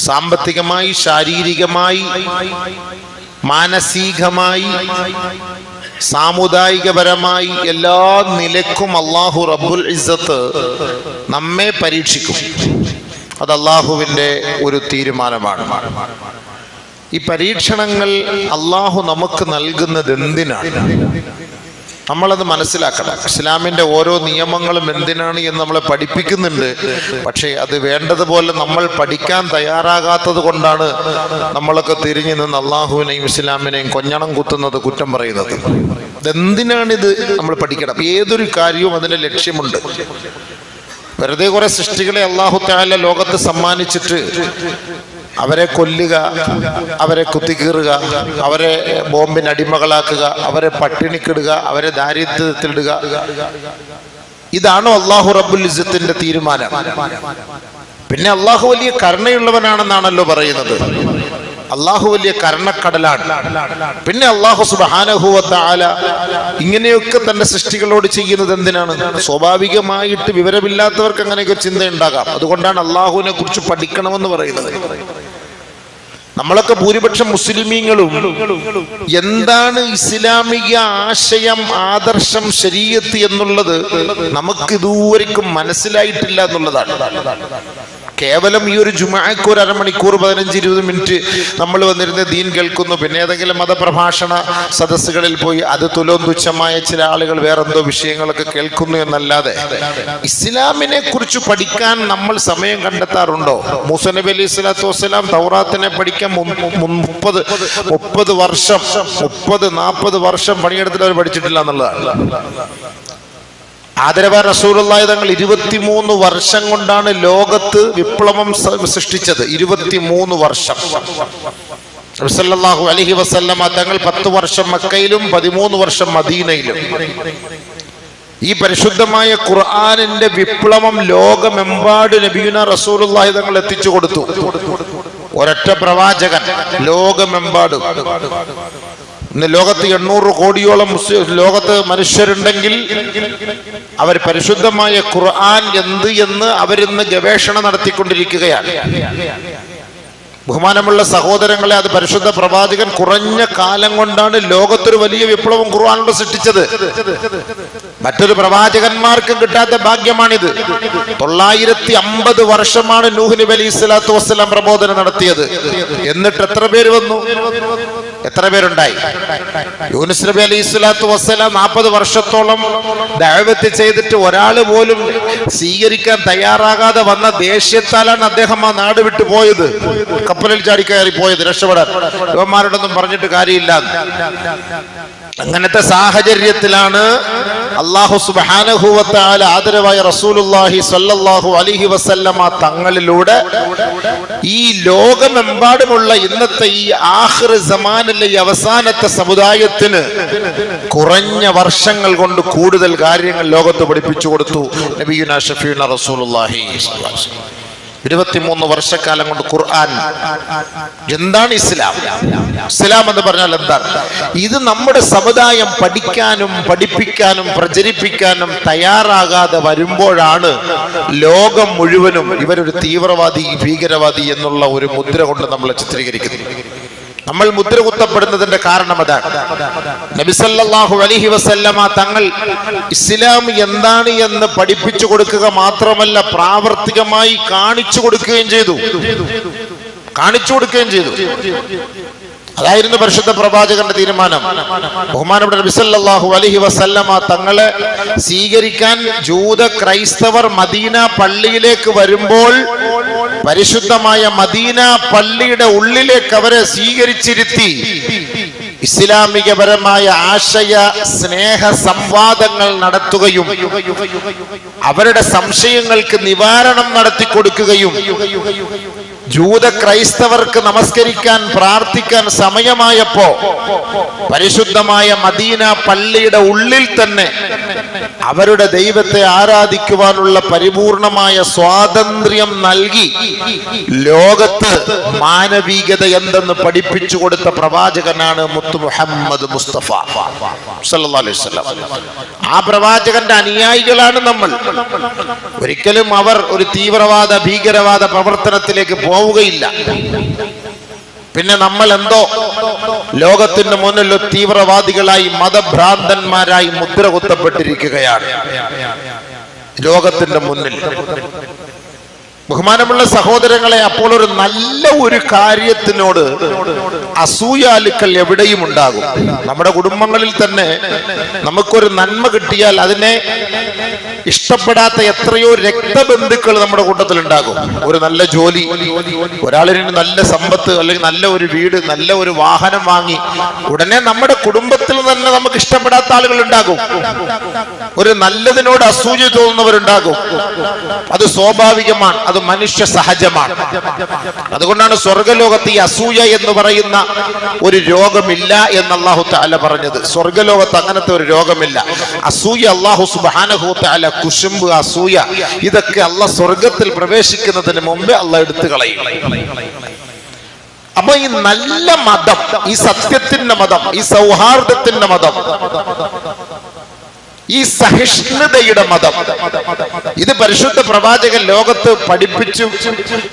സാമ്പത്തികമായി, ശാരീരികമായി, മാനസികമായി, സാമുദായികപരമായി എല്ലാ നിലക്കും അല്ലാഹു റബ്ബുൽ ഇസ്സത്ത് നമ്മെ പരീക്ഷിക്കും. അത് അല്ലാഹുവിൻ്റെ ഒരു തീരുമാനമാണ്. ഈ പരീക്ഷണങ്ങൾ അല്ലാഹു നമുക്ക് നൽകുന്നത് എന്തിനാണ്? നമ്മളത് മനസ്സിലാക്കണം. ഇസ്ലാമിൻ്റെ ഓരോ നിയമങ്ങളും എന്തിനാണ് എന്ന് നമ്മളെ പഠിപ്പിക്കുന്നുണ്ട്. പക്ഷേ അത് വേണ്ടതുപോലെ നമ്മൾ പഠിക്കാൻ തയ്യാറാകാത്തത് കൊണ്ടാണ് നമ്മളൊക്കെ തിരിഞ്ഞു നിന്ന് അള്ളാഹുവിനെയും ഇസ്ലാമിനെയും കൊഞ്ഞണം കുത്തുന്നത്, കുറ്റം പറയുന്നത്. ഇതെന്തിനാണിത് നമ്മൾ പഠിക്കണം. ഏതൊരു കാര്യവും അതിൻ്റെ ലക്ഷ്യമുണ്ട്. വെറുതെ കുറെ സൃഷ്ടികളെ അല്ലാഹു തആല ലോകത്ത് സമ്മാനിച്ചിട്ട് അവരെ കൊല്ലുക, അവരെ കുത്തിക്കീറുക, അവരെ ബോംബിന് അടിമകളാക്കുക, അവരെ പട്ടിണിക്കിടുക, അവരെ ദാരിദ്ര്യത്തിലിടുക, ഇതാണോ അല്ലാഹു റബ്ബുൽ ഇസ്സത്തിന്റെ തീരുമാനം? പിന്നെ അല്ലാഹു വലിയ കരുണയുള്ളവനാണെന്നാണല്ലോ പറയുന്നത്. അല്ലാഹു വലിയ കരുണക്കടലാണ്. പിന്നെ അല്ലാഹു സുബ്ഹാനഹു വ തആല ഇങ്ങനെയൊക്കെ തന്റെ സൃഷ്ടികളോട് ചെയ്യുന്നത് എന്തിനാണ്? സ്വാഭാവികമായിട്ട് വിവരമില്ലാത്തവർക്ക് അങ്ങനെയൊക്കെ ചിന്ത ഉണ്ടാകാം. അതുകൊണ്ടാണ് അല്ലാഹുവിനെ കുറിച്ച് പഠിക്കണമെന്ന് പറയുന്നത്. നമ്മളൊക്കെ ഭൂരിപക്ഷം മുസ്ലിമീങ്ങളും എന്താണ് ഇസ്ലാമിക ആശയം, ആദർശം, ശരീഅത്ത് എന്നുള്ളത് നമുക്ക് ഇതുവരെക്കും മനസ്സിലായിട്ടില്ല എന്നുള്ളതാണ്. കേവലം ഈ ഒരു ജുമുഅക്ക് ഒരു അരമണിക്കൂർ 15-20 മിനിറ്റ് നമ്മൾ വന്നിരുന്ന് ദീൻ കേൾക്കുന്നു. പിന്നെ ഏതെങ്കിലും മതപ്രഭാഷണ സദസ്സുകളിൽ പോയി അത് തുലോം തുച്ഛമായ ചില ആളുകൾ വേറെന്തോ വിഷയങ്ങളൊക്കെ കേൾക്കുന്നു എന്നല്ലാതെ ഇസ്ലാമിനെ കുറിച്ച് പഠിക്കാൻ നമ്മൾ സമയം കണ്ടെത്താറുണ്ടോ? മൂസ നബി അലൈഹി സ്വലാത്തു വസ്സലാം തൗറാത്തിനെ പഠിക്കാൻ 30 വർഷം 30-40 വർഷം പണിയെടുത്തിട്ട് അവർ പഠിച്ചിട്ടില്ല എന്നുള്ളതാണ്. ആദരവായ റസൂലുള്ളാഹി തങ്ങൾ 23 വർഷം കൊണ്ടാണ് ലോകത്ത് വിപ്ലവം സൃഷ്ടിച്ചത്. 23 വർഷം. നബി സല്ലല്ലാഹു അലൈഹി വസല്ലമ തങ്ങൾ 10 വർഷം മക്കയിലും 13 വർഷം മദീനയിലും. ഈ പരിശുദ്ധമായ ഖുർആനിന്റെ വിപ്ലവം ലോകമെമ്പാട് നബിയുനാ റസൂലുള്ളാഹി തങ്ങൾ എത്തിച്ചു കൊടുത്തു. ഒരൊറ്റ പ്രവാചകൻ ലോകമെമ്പാടും. ഇന്ന് ലോകത്ത് 800 കോടിയോളം ലോകത്ത് മനുഷ്യരുണ്ടെങ്കിൽ അവർ പരിശുദ്ധമായ ഖുർആൻ എന്ത് എന്ന് അവരിന്ന് ഗവേഷണം നടത്തിക്കൊണ്ടിരിക്കുകയാണ്. ബഹുമാനമുള്ള സഹോദരങ്ങളെ, അത് പരിശുദ്ധ പ്രവാചകൻ കുറഞ്ഞ കാലം കൊണ്ടാണ് ലോകത്തൊരു വലിയ വിപ്ലവം ഖുർആനിലൂടെ സൃഷ്ടിച്ചത്. മറ്റൊരു പ്രവാചകന്മാർക്കും കിട്ടാത്ത ഭാഗ്യമാണിത്. 950 വർഷമാണ് നൂഹ് നബി അലൈഹി സ്വലാത്തു വസ്സലാം പ്രബോധനം നടത്തിയത്. എന്നിട്ട് എത്ര പേര് വന്നു? എത്ര പേരുണ്ടായി? യൂനുസ് നബി അലൈഹി സ്വലാത്തു വസ്സലാം 40 വർഷത്തോളം ദഅവത്ത് ചെയ്തിട്ട് ഒരാൾ പോലും സ്വീകരിക്കാൻ തയ്യാറാകാതെ വന്ന ദേഷ്യത്താലാണ് അദ്ദേഹം ആ നാട് വിട്ടു പോയത്. കപ്പലിൽ ചാടി കയറി പോയത് രക്ഷപ്പെടാൻ. ഇവന്മാരോടൊന്നും പറഞ്ഞിട്ട് കാര്യമില്ല. അങ്ങനത്തെ സാഹചര്യത്തിലാണ് അല്ലാഹു സുബ്ഹാനഹു വ തആല ആദരവായ റസൂലുള്ളാഹി സ്വല്ലല്ലാഹു അലൈഹി വസല്ലമ തങ്ങളിലൂടെ ഈ ലോകമെമ്പാടുമുള്ള ഇന്നത്തെ ഈ ആഖിർ സമാനിലെ ഈ അവസാനത്തെ സമുദായത്തിന് കുറഞ്ഞ വർഷങ്ങൾ കൊണ്ട് കൂടുതൽ കാര്യങ്ങൾ ലോകത്ത് പഠിപ്പിച്ചു കൊടുത്തു നബിയുനാ ഷഫീഉനാ റസൂലുള്ളാഹി സ്വല്ലല്ലാഹു അലൈഹി വസല്ലം. 23 വർഷക്കാലം കൊണ്ട് ഖുർആൻ. എന്താണ് ഇസ്ലാം? ഇസ്ലാം എന്ന് പറഞ്ഞാൽ എന്താണ്? ഇത് നമ്മുടെ സമുദായം പഠിക്കാനും പഠിപ്പിക്കാനും പ്രചരിപ്പിക്കാനും തയ്യാറാകാതെ വരുമ്പോഴാണ് ലോകം മുഴുവനും ഇവരൊരു തീവ്രവാദി, ഭീകരവാദി എന്നുള്ള ഒരു മുദ്ര കൊണ്ട് നമ്മളെ ചിത്രീകരിക്കുന്നത്. നമ്മൾ മുദ്ര കുത്തപ്പെടുന്നതിന്റെ കാരണം അതാണ്. നബി സല്ലല്ലാഹു അലൈഹി വസല്ലമ തങ്ങൾ ഇസ്ലാം എന്താണ് എന്ന് പഠിപ്പിച്ചു കൊടുക്കുക മാത്രമല്ല, പ്രാവർത്തികമായി കാണിച്ചു കൊടുക്കുകയും ചെയ്തു. അതായിരുന്നു പരിശുദ്ധ പ്രവാചകന്റെ തീരുമാനം. ബഹുമാനപ്പെട്ട നബി സല്ലല്ലാഹു അലൈഹി വസല്ലമ തങ്ങളെ സ്വീകരിക്കാൻ ജൂത ക്രൈസ്തവർ മദീന പള്ളിയിലേക്ക് വരുമ്പോൾ പരിശുദ്ധമായ മദീന പള്ളിയുടെ ഉള്ളിലേക്ക് അവരെ സ്വീകരിച്ചിരുത്തി ഇസ്ലാമികപരമായ ആശയ സ്നേഹ സംവാദങ്ങൾ നടത്തുകയും അവരുടെ സംശയങ്ങൾക്ക് നിവാരണം നടത്തി കൊടുക്കുകയും ജൂത ക്രൈസ്തവർക്ക് നമസ്കരിക്കാൻ പ്രാർത്ഥിക്കാൻ സമയമായപ്പോ പരിശുദ്ധമായ മദീന പള്ളിയുടെ ഉള്ളിൽ തന്നെ അവരുടെ ദൈവത്തെ ആരാധിക്കുവാനുള്ള പരിപൂർണമായ സ്വാതന്ത്ര്യം നൽകി ലോകത്ത് മാനവികത എന്തെന്ന് പഠിപ്പിച്ചു കൊടുത്ത പ്രവാചകനാണ് മുത്തു മുഹമ്മദ് മുസ്തഫ സല്ലല്ലാഹു അലൈഹി വസല്ലം. ആ പ്രവാചകന്റെ അനുയായികളാണ് നമ്മൾ. ഒരിക്കലും അവർ ഒരു തീവ്രവാദ ഭീകരവാദ പ്രവർത്തനത്തിലേക്ക് പോവുകയില്ല. പിന്നെ നമ്മൾ എന്തോ ലോകത്തിന് മുന്നിൽ തീവ്രവാദികളായി മതഭ്രാന്തന്മാരായി മുദ്ര കുത്തപ്പെട്ടിരിക്കുകയാണ് ലോകത്തിന്റെ മുന്നിൽ. ബഹുമാനമുള്ള സഹോദരങ്ങളെ, അപ്പോൾ ഒരു നല്ല ഒരു കാര്യത്തിനോട് അസൂയാലുക്കൾ എവിടെയും ഉണ്ടാകും. നമ്മുടെ കുടുംബങ്ങളിൽ തന്നെ നമുക്കൊരു നന്മ കിട്ടിയാൽ അതിനെ ഇഷ്ടപ്പെടാത്ത എത്രയോ രക്തബന്ധുക്കൾ നമ്മുടെ കൂട്ടത്തിൽ ഉണ്ടാകും. ഒരു നല്ല ജോലി, ഒരാളിന് നല്ല സമ്പത്ത്, അല്ലെങ്കിൽ നല്ല ഒരു വീട്, നല്ല ഒരു വാഹനം വാങ്ങി ഉടനെ നമ്മുടെ കുടുംബത്തിൽ തന്നെ നമുക്ക് ഇഷ്ടപ്പെടാത്ത ആളുകൾ ഉണ്ടാകും. ഒരു നല്ലതിനോട് അസൂയ തോന്നുന്നവരുണ്ടാകും. അത് സ്വാഭാവികമാണ്, അത് മനുഷ്യ സഹജമാണ്. അതുകൊണ്ടാണ് സ്വർഗലോകത്ത് ഈ അസൂയ എന്ന് പറയുന്ന ഒരു രോഗമില്ല എന്ന് അല്ലാഹു തആല പറഞ്ഞത്. സ്വർഗലോകത്ത് അങ്ങനത്തെ ഒരു രോഗമില്ല. അസൂയ അല്ലാഹു സുബ്ഹാനഹു വ തആല, കുശുമ്പ്, അസൂയ, ഇതൊക്കെ അല്ലാഹ് സ്വർഗത്തിൽ പ്രവേശിക്കുന്നതിന് മുമ്പേ അല്ലാഹ് എടുത്തു കളയും. അപ്പൊ ഈ നല്ല മതം, ഈ സത്യത്തിന്റെ മതം, ഈ സൗഹാർദ്ദത്തിന്റെ മതം, ഈ സഹിഷ്ണുതയുടെ മതം, ഇത് പരിശുദ്ധ പ്രവാചകൻ ലോകത്ത് പഠിപ്പിച്ചു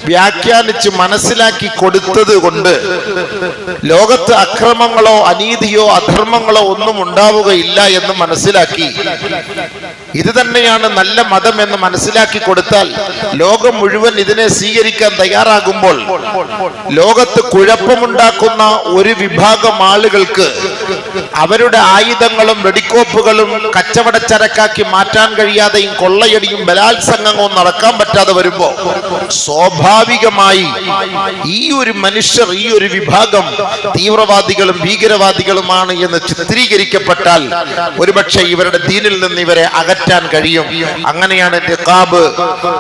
വ്യാഖ്യാനിച്ച് മനസ്സിലാക്കി കൊടുത്തത് കൊണ്ട് ലോകത്ത് അക്രമങ്ങളോ അനീതിയോ അധർമ്മങ്ങളോ ഒന്നും ഉണ്ടാവുകയില്ല എന്ന് മനസ്സിലാക്കി. ഇത് തന്നെയാണ് നല്ല മതം എന്ന് മനസ്സിലാക്കി കൊടുത്താൽ ലോകം മുഴുവൻ ഇതിനെ സ്വീകരിക്കാൻ തയ്യാറാകുമ്പോൾ ലോകത്ത് കുഴപ്പമുണ്ടാക്കുന്ന ഒരു വിഭാഗം ആളുകൾക്ക് അവരുടെ ആയുധങ്ങളും വെടിക്കോപ്പുകളും കച്ചവടച്ചരക്കാക്കി മാറ്റാൻ കഴിയാതെയും കൊള്ളയടിയും ബലാത്സംഗവും നടക്കാൻ പറ്റാതെ വരുമ്പോ സ്വാഭാവികമായി ഈ ഒരു മനുഷ്യർ, ഈ ഒരു വിഭാഗം തീവ്രവാദികളും ഭീകരവാദികളുമാണ് എന്ന് ചിത്രീകരിക്കപ്പെട്ടാൽ ഒരുപക്ഷെ ഇവരുടെ ദീനിൽ നിന്ന് ഇവരെ അകറ്റാൻ കഴിയും. അങ്ങനെയാണ് നിഖാബ്,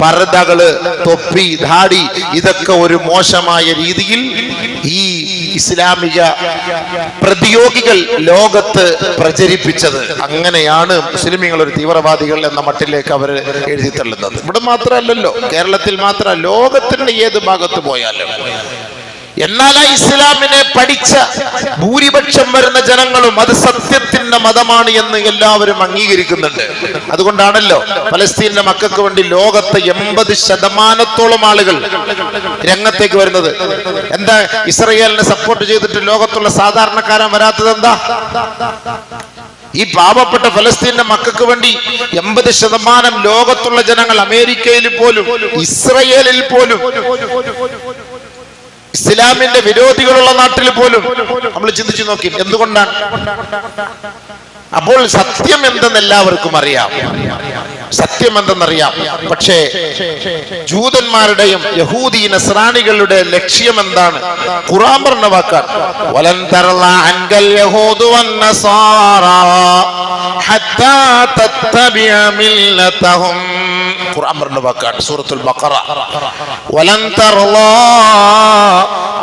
പർദകള്, തൊപ്പി, ധാടി, ഇതൊക്കെ ഒരു മോശമായ രീതിയിൽ ഈ ഇസ്ലാമിക പ്രതിയോഗികൾ ലോകത്ത് പ്രചരിപ്പിച്ചത്. അങ്ങനെയാണ് മുസ്ലിമീങ്ങൾ ഒരു തീവ്രവാദികൾ എന്ന മട്ടിലേക്ക് അവർ എഴുതി തള്ളുന്നത്. ഇവിടെ മാത്രമല്ലല്ലോ, കേരളത്തിൽ മാത്രമല്ല, ലോകത്തിന്റെ ഏത് ഭാഗത്ത് പോയാലും. എന്നാൽ ആ ഇസ്ലാമിനെ പഠിച്ച ഭൂരിപക്ഷം വരുന്ന ജനങ്ങളും അത് സത്യത്തിന്റെ മതമാണ് എന്ന് എല്ലാവരും അംഗീകരിക്കുന്നുണ്ട്. അതുകൊണ്ടാണല്ലോ പലസ്തീനിലെ മക്കൾക്ക് വേണ്ടി ലോകത്തെ 80% ആളുകൾ രംഗത്തേക്ക് വരുന്നത്. എന്താ ഇസ്രായേലിനെ സപ്പോർട്ട് ചെയ്തിട്ട് ലോകത്തുള്ള സാധാരണക്കാരൻ വരാത്തത് എന്താ? ഈ പാവപ്പെട്ട ഫലസ്തീന്റെ മക്കൾക്ക് വേണ്ടി 80% ലോകത്തുള്ള ജനങ്ങൾ, അമേരിക്കയിൽ പോലും ഇസ്രയേലിൽ പോലും ഇസ്ലാമിന്റെ വിരോധികളുള്ള നാട്ടിൽ പോലും നമ്മൾ ചിന്തിച്ചു നോക്കി എന്തുകൊണ്ടാണ്? അപ്പോൾ സത്യം എന്തെന്ന് എല്ലാവർക്കും അറിയാം, സത്യം എന്തെന്നറിയാം. പക്ഷേ ജൂതന്മാരുടെയും യഹൂദി നസ്രാണികളുടെ ലക്ഷ്യം എന്താണ്? ഖുർആൻ പറഞ്ഞ വാക്കാണ്, വലൻ തറള അൻകൽ യഹൂദു വന്നസാറ ഹത്താ തത്തബിഅ മില്ലതഹും. ഖുർആൻ പറഞ്ഞ വാക്കാണ്, സൂറത്തുൽ ബഖറ. വലൻ തറള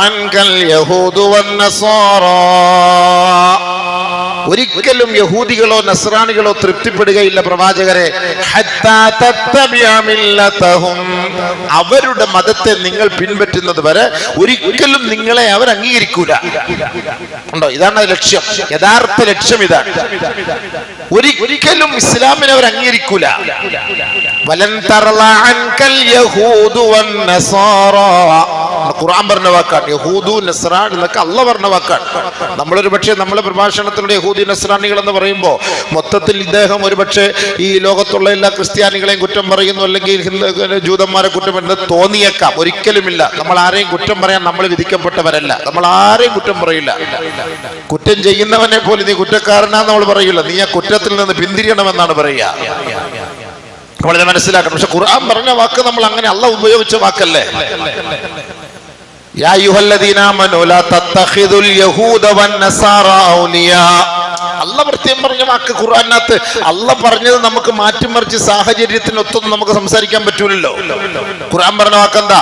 അൻകൽ യഹൂദു വന്നസാറ. ഒരിക്കലും യഹൂദികളോ നസ്രാണികളോ തൃപ്തിപ്പെടുകയില്ല പ്രവാചകരെ. അവരുടെ മതത്തെ നിങ്ങൾ പിൻപറ്റുന്നത് വരെ ഒരിക്കലും നിങ്ങളെ അവർ അംഗീകരിക്കൂല. ഉണ്ടോ? ഇതാണ് ലക്ഷ്യം, യഥാർത്ഥ ലക്ഷ്യം ഇതാണ്. ഒരിക്കലും ഇസ്ലാമിനെ അവർ അംഗീകരിക്കൂല. വലൻ തറള അൻകൽ യഹൂദു വന്നസാറ. ഖുർആൻ പറഞ്ഞ വാക്കാണ്. യഹൂദു നസ്രാൻ എന്നൊക്കെ അല്ലാഹ് പറഞ്ഞ വാക്കാണ്. നമ്മളൊരു പക്ഷേ നമ്മളെ പ്രഭാഷണത്തിലൂടെ യഹൂദി നസ്രാനികൾ എന്ന് പറയുമ്പോൾ മൊത്തത്തിൽ ഇദ്ദേഹം ഒരുപക്ഷെ ഈ ലോകത്തുള്ള എല്ലാ ക്രിസ്ത്യാനികളെയും കുറ്റം പറയുന്നു, അല്ലെങ്കിൽ ജൂതന്മാരെ കുറ്റം പറയുന്നത് തോന്നിയേക്കാം. ഒരിക്കലുമില്ല. നമ്മൾ ആരെയും കുറ്റം പറയാൻ നമ്മൾ വിധിക്കപ്പെട്ടവരല്ല. നമ്മൾ ആരെയും കുറ്റം പറയില്ല. കുറ്റം ചെയ്യുന്നവനെ പോലെ നീ കുറ്റക്കാരനാന്ന് നമ്മൾ പറയില്ല. നീ ആ കുറ്റത്തിൽ നിന്ന് പിന്തിരിയണമെന്നാണ് പറയുക. നമ്മളിത് മനസ്സിലാക്കണം. പക്ഷെ ഖുർആൻ പറഞ്ഞ വാക്ക് നമ്മൾ അങ്ങനെ അല്ലാഹ് ഉപയോഗിച്ച വാക്കല്ലേ. യാ അയ്യുഹല്ലദീന ആമനൂ ലാ തത്തഖിദുൽ യഹൂദ വന്നസാറ ഔലിയാ. അല്ലാഹ് പ്രത്യേകം പറഞ്ഞ വാക്ക് ഖുർആനകത്ത്. അല്ലാഹ് പറഞ്ഞത് നമുക്ക് മാറ്റിമറിച്ച് സാഹചര്യത്തിനൊത്തൊന്നും നമുക്ക് സംസാരിക്കാൻ പറ്റൂലല്ലോ. ഖുർആൻ പറഞ്ഞ വാക്കെന്താ?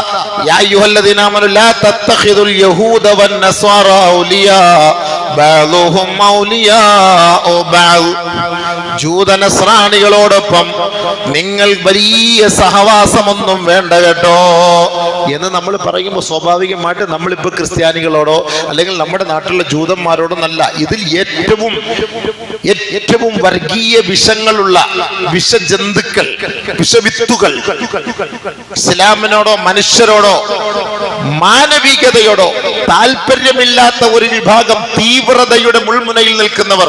യാ അയ്യുഹല്ലദീന ആമനൂ ലാ തത്തഖിദുൽ യഹൂദ വന്നസാറ ഔലിയാ ബഅ്ദുഹും ഔലിയാഉ ബഅദ് ജൂതനസ്രാണികളോടൊപ്പം നിങ്ങൾ വലിയ സഹവാസമൊന്നും വേണ്ട കേട്ടോ എന്ന് നമ്മൾ പറയുമ്പോൾ സ്വാഭാവികമായിട്ട് നമ്മളിപ്പോ ക്രിസ്ത്യാനികളോടോ അല്ലെങ്കിൽ നമ്മുടെ നാട്ടിലുള്ള ജൂതന്മാരോടോ നല്ല, ഇതിൽ ഏറ്റവും വർഗീയ വിഷങ്ങളുള്ള വിഷജന്തുക്കൾ, വിഷവിത്തുകൾ ഇസ്ലാമിനോടോ മനുഷ്യരോടോ മാനവികതയോടോ താല്പര്യമില്ലാത്ത ഒരു വിഭാഗം തീവ്രതയുടെ മുൾമുനയിൽ നിൽക്കുന്നവർ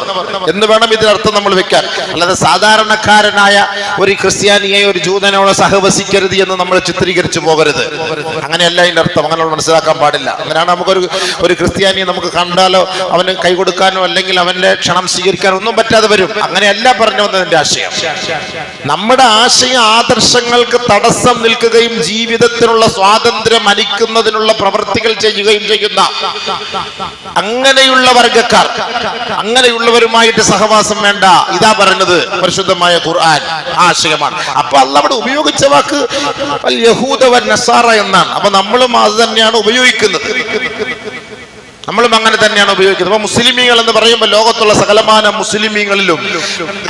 എന്ന് വേണം ഇതിനർത്ഥം നമ്മൾ വെക്കാൻ. അല്ലാതെ സാധാരണക്കാരനായ ഒരു ക്രിസ്ത്യാനിയെ ഒരു ജൂതനോട് സഹവസിക്കരുത് എന്ന് നമ്മൾ ചിത്രീകരിച്ചു പോകരുത്. അങ്ങനെയല്ല ഇതിന്റെ അർത്ഥം, അങ്ങനെയുള്ള മനസ്സിലാക്കാൻ പാടില്ല. അങ്ങനെയാണ് ഒരു ക്രിസ്ത്യാനിയെ നമുക്ക് കണ്ടാലോ അവന് കൈ കൊടുക്കാനോ അല്ലെങ്കിൽ അവന്റെ ക്ഷണം സ്വീകരിക്കാനോ ഒന്നും പറ്റാതെ വരും. അങ്ങനെയല്ല പറഞ്ഞു വന്നതിന്റെ ആശയം. നമ്മുടെ ആശയ ആദർശങ്ങൾക്ക് തടസ്സം നിൽക്കുകയും ജീവിതത്തിനുള്ള സ്വാതന്ത്ര്യം അനിക്കുന്നതിനുള്ള പ്രവൃത്തികൾ ചെയ്യുകയും ചെയ്യുന്ന അങ്ങനെയുള്ള വർഗക്കാർ, അങ്ങനെയുള്ളവരുമായിട്ട് സഹവാസം വേണ്ട. ഇതാ പറഞ്ഞത് പരിശുദ്ധമായ ഖുർആൻ ആശയമാണ്. അപ്പൊ അല്ലാഹ് അവിടെ ഉപയോഗിച്ച വാക്ക് യഹൂദ വ നസാറ എന്നാണ്. അപ്പൊ നമ്മളും അത് തന്നെയാണ് ഉപയോഗിക്കുന്നത്, നമ്മളും അങ്ങനെ തന്നെയാണ് ഉപയോഗിക്കുന്നത്. അപ്പൊ മുസ്ലിമീങ്ങൾ എന്ന് പറയുമ്പോൾ ലോകത്തുള്ള സകലമാന മുസ്ലിമീങ്ങളിലും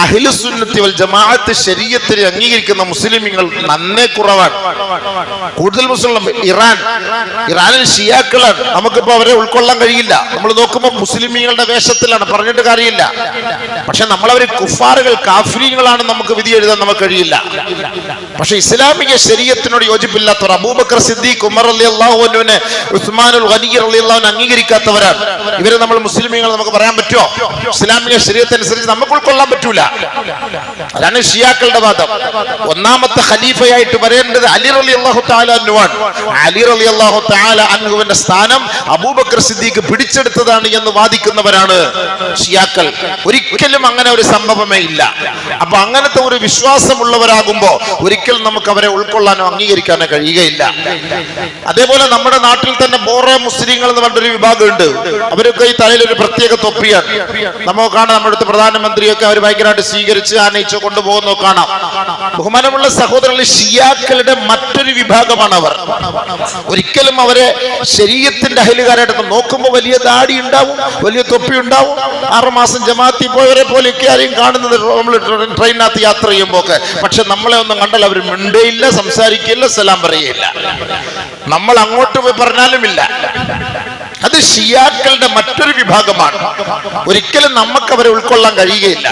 അഹ്ലുസുന്നത്തി വൽ ജമാഅത്ത് ശരീഅത്തിനെ അംഗീകരിക്കുന്ന മുസ്ലിമീങ്ങൾ നന്നേ കുറവാണ്. കൂടുതൽ മുസ്ലിം ഇറാനിൽ ഷിയാക്കളാണ്. നമുക്കിപ്പോ അവരെ ഉൾക്കൊള്ളാൻ കഴിയില്ല. നമ്മൾ നോക്കുമ്പോൾ മുസ്ലിമീങ്ങളുടെ വേഷത്തിലാണ്, പറഞ്ഞിട്ട് കാര്യമില്ല. പക്ഷെ നമ്മളവര് കുഫാറുകൾ കാഫിരീങ്ങളാണ് നമുക്ക് വിധി എഴുതാൻ നമുക്ക് കഴിയില്ല. പക്ഷെ ഇസ്ലാമിക ശരീഅത്തിനോട് യോജിപ്പില്ലാത്തവർ അബൂബക്കർ സിദ്ദീഖ്, ഉമർ റളിയല്ലാഹു അൻഹുവിനെ, ഉസ്മാനുൽ ഗനി റളിയല്ലാഹു അൻഹു അംഗീകരിക്കാത്ത ഇവരെ നമ്മൾ മുസ്ലിമീങ്ങൾ നമുക്ക് പറയാൻ പറ്റുമോ? ഇസ്ലാമിക ശരീഅത്തനുസരിച്ച് നമുക്ക് ഉൾക്കൊള്ളാൻ പറ്റൂല. അതാണ് ഷിയാക്കളുടെ വാദം. ഒന്നാമത്തെ ഖലീഫയായിട്ട് വരേണ്ടത് അലി റളിയല്ലാഹു തആല അൻഹുവാണ്. അലി റളിയല്ലാഹു തആല അൻഹുവിന്റെ സ്ഥാനം അബൂബക്കർ സിദ്ദീഖ് പിടിച്ചെടുത്തതാണ് എന്ന് വാദിക്കുന്നവരാണ് ഷിയാക്കൾ. ഒരിക്കലും അങ്ങനെ ഒരു സംഭവമേ ഇല്ല. അപ്പൊ അങ്ങനത്തെ ഒരു വിശ്വാസമുള്ളവരാകുമ്പോ ഒരിക്കലും നമുക്ക് അവരെ ഉൾക്കൊള്ളാനോ അംഗീകരിക്കാനോ കഴിയുകയില്ല. അതേപോലെ നമ്മുടെ നാട്ടിൽ തന്നെ ബോറോ മുസ്ലിങ്ങൾ എന്ന് പറഞ്ഞൊരു വിഭാഗം, അവരൊക്കെ ഈ തലയിൽ ഒരു പ്രത്യേക തൊപ്പിയാണ്. നമുക്ക് കാണാം, നമ്മുടെ അടുത്ത് പ്രധാനമന്ത്രിയൊക്കെ അവർ ഭയങ്കരമായിട്ട് സ്വീകരിച്ച് ആനയിച്ചോ കൊണ്ടുപോകുന്നോ കാണാം. ബഹുമാനമുള്ള സഹോദരങ്ങൾ, ഷിയാക്കളുടെ മറ്റൊരു വിഭാഗമാണ് അവർ. ഒരിക്കലും അവരെ ശരീഅത്തിന്റെ അഹലുകാരായിട്ട് നോക്കുമ്പോൾ വലിയ ദാടി ഉണ്ടാവും, വലിയ തൊപ്പി ഉണ്ടാവും. 6 മാസം ജമാഅത്തിൽ പോയവരെ പോലെയൊക്കെ ആരെയും കാണുന്നത് നമ്മൾ ട്രെയിനകത്ത് യാത്ര ചെയ്യുമ്പോ ഒക്കെ. പക്ഷെ നമ്മളെ ഒന്നും കണ്ടാൽ അവർ മിണ്ടയില്ല, സംസാരിക്കില്ല, സലാം പറയില്ല. നമ്മൾ അങ്ങോട്ട് പോയി പറഞ്ഞാലുമില്ല. അത് ഷിയാക്കളുടെ മറ്റൊരു വിഭാഗമാണ്. ഒരിക്കലും നമുക്ക് അവരെ ഉൾക്കൊള്ളാൻ കഴിയുകയില്ല.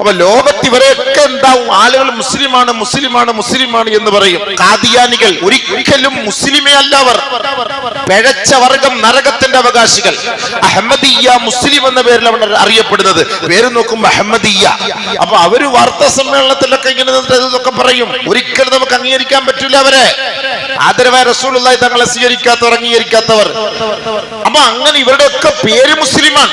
അപ്പൊ ലോകത്ത് ഇവരെയൊക്കെ ഉണ്ടാവും, ആളുകൾ മുസ്ലിമാണ് മുസ്ലിമാണ് മുസ്ലിമാണ് എന്ന് പറയും. ഖാദിയാനികൾ ഒരിക്കലും മുസ്ലിമേ അല്ല. അവർ പിഴച്ച വർഗം, നരകത്തിന്റെ അവകാശികൾ. അഹമ്മദിയ്യ മുസ്ലിം എന്ന പേരിൽ അവർ അറിയപ്പെടുന്നത്. പേര് നോക്കുമ്പോ അഹമ്മദിയ്യ. അപ്പൊ അവര് വാർത്താ സമ്മേളനത്തിലൊക്കെ ഇങ്ങനെ ഇതൊക്കെ പറയും. ഒരിക്കലും നമുക്ക് അംഗീകരിക്കാൻ പറ്റില്ല അവരെ. ആദരവായ റസൂലുള്ളാഹി തങ്ങളെ സ്വീകരിക്കാത്തവർ, അംഗീകരിക്കാത്തവർ. അപ്പൊ അങ്ങനെ ഇവരുടെ ഒക്കെ പേര് മുസ്ലിമാണ്.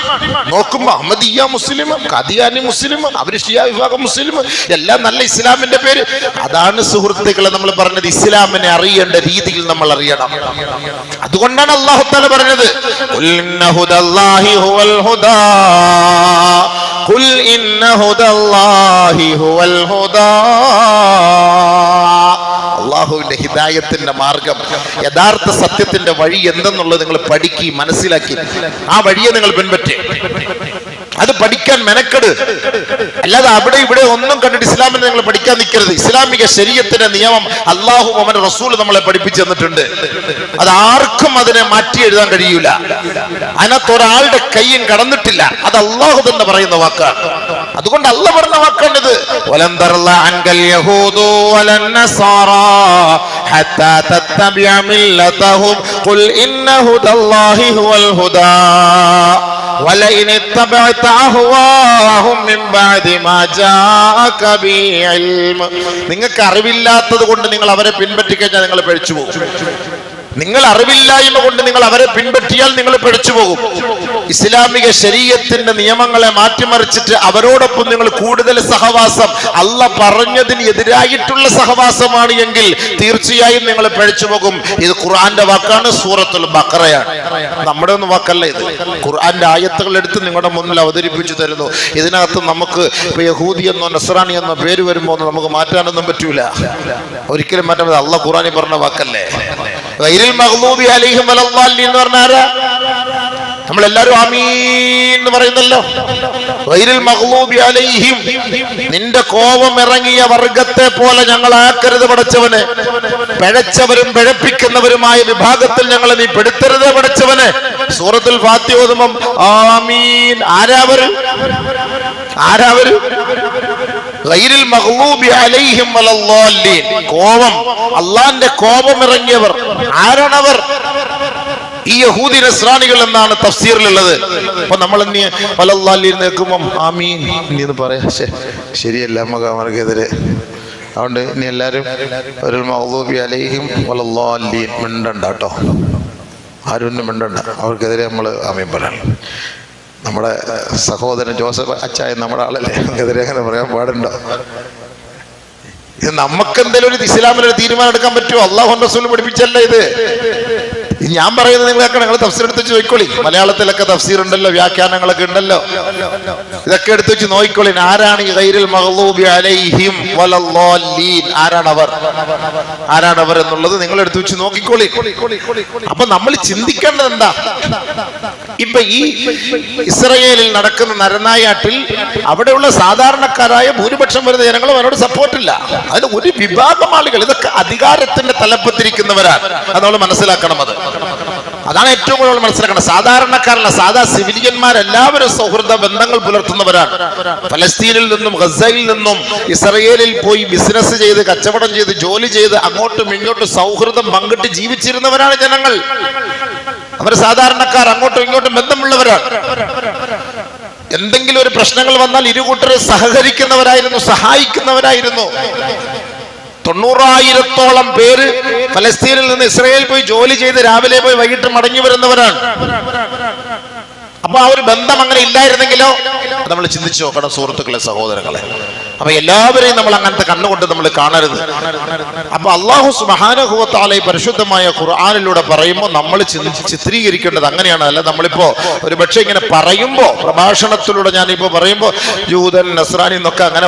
നോക്കുമ്പോ അഹമ്മദിയ്യ മുസ്ലിം, ഖാദിയാനി മുസ്ലിം, അവര് ഷിയ വിഭാഗം മുസ്ലിം, എല്ലാം നല്ല ഇസ്ലാമിന്റെ പേര്. അതാണ് സുഹൃത്തുക്കളെ നമ്മൾ പറഞ്ഞത്, ഇസ്ലാമിനെ അറിയേണ്ട രീതിയിൽ നമ്മൾ അറിയണം. അതുകൊണ്ടാണ് അല്ലാഹു തആല പറഞ്ഞത്, ഖുൽ ഇന്ന ഹുദല്ലാഹി ഹുവൽ ഹുദാ, ഖുൽ ഇന്ന ഹുദല്ലാഹി ഹുവൽ ഹുദാ. അള്ളാഹുവിന്റെ ഹിദായത്തിന്റെ മാർഗം, യഥാർത്ഥ സത്യത്തിന്റെ വഴി എന്തെന്നുള്ളത് നിങ്ങൾ പഠിക്കി മനസ്സിലാക്കി ആ വഴിയെ നിങ്ങൾ പിൻപറ്റി. അത് പഠിക്കാൻ മെനക്കെട്. അല്ലാതെ അവിടെ ഇവിടെ ഒന്നും കണ്ടിട്ട് ഇസ്ലാമിനെ നിങ്ങൾ പഠിക്കാൻ നിൽക്കരുത്. ഇസ്ലാമിക ശരീഅത്തിന്റെ നിയമം അല്ലാഹു അവന്റെ റസൂൽ നമ്മളെ പഠിപ്പിച്ചു തന്നിട്ടുണ്ട്. അത് ആർക്കും അതിനെ മാറ്റി എഴുതാൻ കഴിയൂല. അതിനകത്ത് ഒരാളുടെ കയ്യും കടന്നിട്ടില്ല. അത് അല്ലാഹു തന്നെ പറയുന്ന വാക്കാണ്. അതുകൊണ്ട് അല്ലാഹു പറഞ്ഞ വാക്കാണിത്. വലൻ തർല അൻകൽ യഹൂദു വലൻ നസാറാ ഹത്താ തത്തബിഅ മില്ലതഹും ഖുൽ ഇന്ന ഹുദല്ലാഹി ഹുവൽ ഹുദാ വലഇൻ ഇത്തബഅത അഹ്വാഅഹും മിൻ ബഅദി മാ ജാഅക ബിഇൽം. നിങ്ങൾക്ക് അറിവില്ലാത്തത് കൊണ്ട് നിങ്ങൾ അവരെ പിൻപറ്റിക്കഴിഞ്ഞാൽ നിങ്ങൾ പിഴച്ചു പോകും. നിങ്ങൾ അറിവില്ലായ്മ കൊണ്ട് നിങ്ങൾ അവരെ പിൻപറ്റിയാൽ നിങ്ങൾ പിഴച്ചു പോകും. ഇസ്ലാമിക ശരീഅത്തിന്റെ നിയമങ്ങളെ മാറ്റിമറിച്ചിട്ട് അവരോടൊപ്പം നിങ്ങൾ കൂടുതൽ സഹവാസം, അല്ലാഹ് പറഞ്ഞതിന് എതിരായിട്ടുള്ള സഹവാസമാണ് എങ്കിൽ തീർച്ചയായും നിങ്ങൾ പിഴച്ചു പോകും. ഇത് ഖുർആന്റെ വാക്കാണ്, സൂറത്തുൽ ബഖറയാണ്. നമ്മുടെ ഒന്നും വാക്കല്ല ഇത്. ഖുർആന്റെ ആയത്തുകൾ എടുത്ത് നിങ്ങളുടെ മുന്നിൽ അവതരിപ്പിച്ചു തരുന്നു. ഇതിനകത്ത് നമുക്ക് ഇപ്പൊ യഹൂദി എന്നോ നസ്രാനി എന്നോ പേര് വരുമ്പോ നമുക്ക് മാറ്റാനൊന്നും പറ്റൂല. ഒരിക്കലും മാറ്റാൻ പറ്റില്ല. അല്ലാഹ് ഖുർആനിൽ പറഞ്ഞ വാക്കല്ലേ. ഗൈറിൽ മഗ്ദൂബി അലൈഹിം വലദ്ദാലിൻ എന്ന് പറഞ്ഞാൽ നമ്മളെല്ലാരും ആമീൻ എന്ന് പറയുന്നല്ലോ. ഗൈറിൽ മഗ്ലൂബി അലൈഹിം, നിന്റെ കോപം ഇറങ്ങിയ വർഗത്തെ പോലെ ഞങ്ങളാക്കരുത് പടച്ചവനെ. പിഴച്ചവരും പിഴപ്പിക്കുന്നവരുമായ വിഭാഗത്തിൽ ഞങ്ങളെ നീ പെടുത്തരുത് പടച്ചവനെ. സൂറത്തുൽ ഫാത്തിഹ ഓതുമ്പം ആമീൻ. ആരാവര്? ഗൈറിൽ മഗ്ലൂബി അലൈഹിം വലദ്ദാല്ലീൻ, കോപം, അള്ളാന്റെ കോപം ഇറങ്ങിയവർ. ആരാണവർ? ഈ യഹൂദി നസ്രാനികൾ എന്നാണ് തഫ്സീറിലുള്ളത്. അപ്പൊ നമ്മൾ ഇനി വലദ്ദാല്ലീൻ നിൽക്കുമ്പം ആമീൻ എന്ന് പറയാ ശരിയല്ല, അവർക്കെതിരെ. അതുകൊണ്ട് ഇനി എല്ലാരും ഒരു മഗ്ലൂബി അലൈഹിം വലദ്ദാല്ലീൻ മിണ്ടണ്ട കേട്ടോ, ആരും മിണ്ടണ്ട. അവർക്കെതിരെ നമ്മൾ ആമീൻ പറയണം. നമ്മുടെ സഹോദരൻ ജോസഫ് അച്ചായ നമ്മുടെ ആളല്ലേ, അവർക്കെതിരെ അങ്ങനെ പറയാൻ പാടുണ്ടോ? ഇത് നമുക്കെന്തെങ്കിലും ഒരു ഇസ്ലാമിലൊരു തീരുമാനം എടുക്കാൻ പറ്റുമോ? അല്ലാഹു റസൂൽ പഠിപ്പിച്ചല്ല ഇത്. ഞാൻ പറയുന്നത് നിങ്ങൾ കേൾക്കണം. നിങ്ങൾ തഫ്സീർ എടുത്ത് വെച്ച് നോക്കിക്കോളി. മലയാളത്തിലൊക്കെ തഫ്സീർ ഉണ്ടല്ലോ, വ്യാഖ്യാനങ്ങളൊക്കെ ഉണ്ടല്ലോ. ഇതൊക്കെ എടുത്ത് വെച്ച് നോക്കിക്കോളി. ആരാണ് ഈ ഗൈറിൽ മഗ്ലൂബി അലൈഹിം വലദ്ദാല്ലീൻ? ആരാണവർ എന്നുള്ളത് നിങ്ങൾ എടുത്ത് വെച്ച് നോക്കിക്കോളി. അപ്പൊ നമ്മൾ ചിന്തിക്കേണ്ടത് എന്താ? ഇപ്പൊ ഈ ഇസ്രയേലിൽ നടക്കുന്ന നരനായാട്ടിൽ അവിടെയുള്ള സാധാരണക്കാരായ ഭൂരിപക്ഷം വരുന്ന ജനങ്ങളും അവരോട് സപ്പോർട്ടില്ല. അതിന് ഒരു വിഭാഗം ആളുകൾ, ഇതൊക്കെ അധികാരത്തിന്റെ തലപ്പത്തിരിക്കുന്നവരാണ്. അത് നമ്മൾ മനസ്സിലാക്കണം. അതാണ് ഏറ്റവും കൂടുതൽ മനസ്സിലാക്കണം. സാധാരണക്കാരല്ല, സാധാ സിവിലിയന്മാരെല്ലാവരും സൗഹൃദ ബന്ധങ്ങൾ പുലർത്തുന്നവരാണ്. ഫലസ്തീനിൽ നിന്നും ഗസയിൽ നിന്നും ഇസ്രയേലിൽ പോയി ബിസിനസ് ചെയ്ത്, കച്ചവടം ചെയ്ത്, ജോലി ചെയ്ത് അങ്ങോട്ടും ഇങ്ങോട്ടും സൗഹൃദം പങ്കിട്ട് ജീവിച്ചിരുന്നവരാണ് ജനങ്ങൾ. അവർ സാധാരണക്കാർ, അങ്ങോട്ടും ഇങ്ങോട്ടും ബന്ധമുള്ളവരാണ്. എന്തെങ്കിലും ഒരു പ്രശ്നങ്ങൾ വന്നാൽ ഇരുകൂട്ടരെ സഹകരിക്കുന്നവരായിരുന്നു, സഹായിക്കുന്നവരായിരുന്നു. 90,000-ഓളം പേര് ഫലസ്തീനിൽ നിന്ന് ഇസ്രയേൽ പോയി ജോലി ചെയ്ത് രാവിലെ പോയി വൈകിട്ട് മടങ്ങി വരുന്നവരാണ്. അപ്പൊ ആ ഒരു ബന്ധം അങ്ങനെ ഇല്ലായിരുന്നെങ്കിലോ? നമ്മൾ ചിന്തിച്ചു നോക്കണം സുഹൃത്തുക്കളെ, സഹോദരങ്ങളെ. അപ്പൊ എല്ലാവരെയും നമ്മൾ അങ്ങനത്തെ കണ്ണുകൊണ്ട് നമ്മൾ കാണരുത്. അപ്പൊ അല്ലാഹു സുബ്ഹാനഹു വ തആല പരിശുദ്ധമായ ഖുർആനിലൂടെ പറയുമ്പോൾ നമ്മൾ ചിത്രീകരിക്കേണ്ടത് അങ്ങനെയാണ്. അല്ല നമ്മളിപ്പോ ഒരു പക്ഷേ ഇങ്ങനെ പറയുമ്പോ, പ്രഭാഷണത്തിലൂടെ ഞാനിപ്പോ പറയുമ്പോ ജൂതൻ നസ്രാനി എന്നൊക്കെ അങ്ങനെ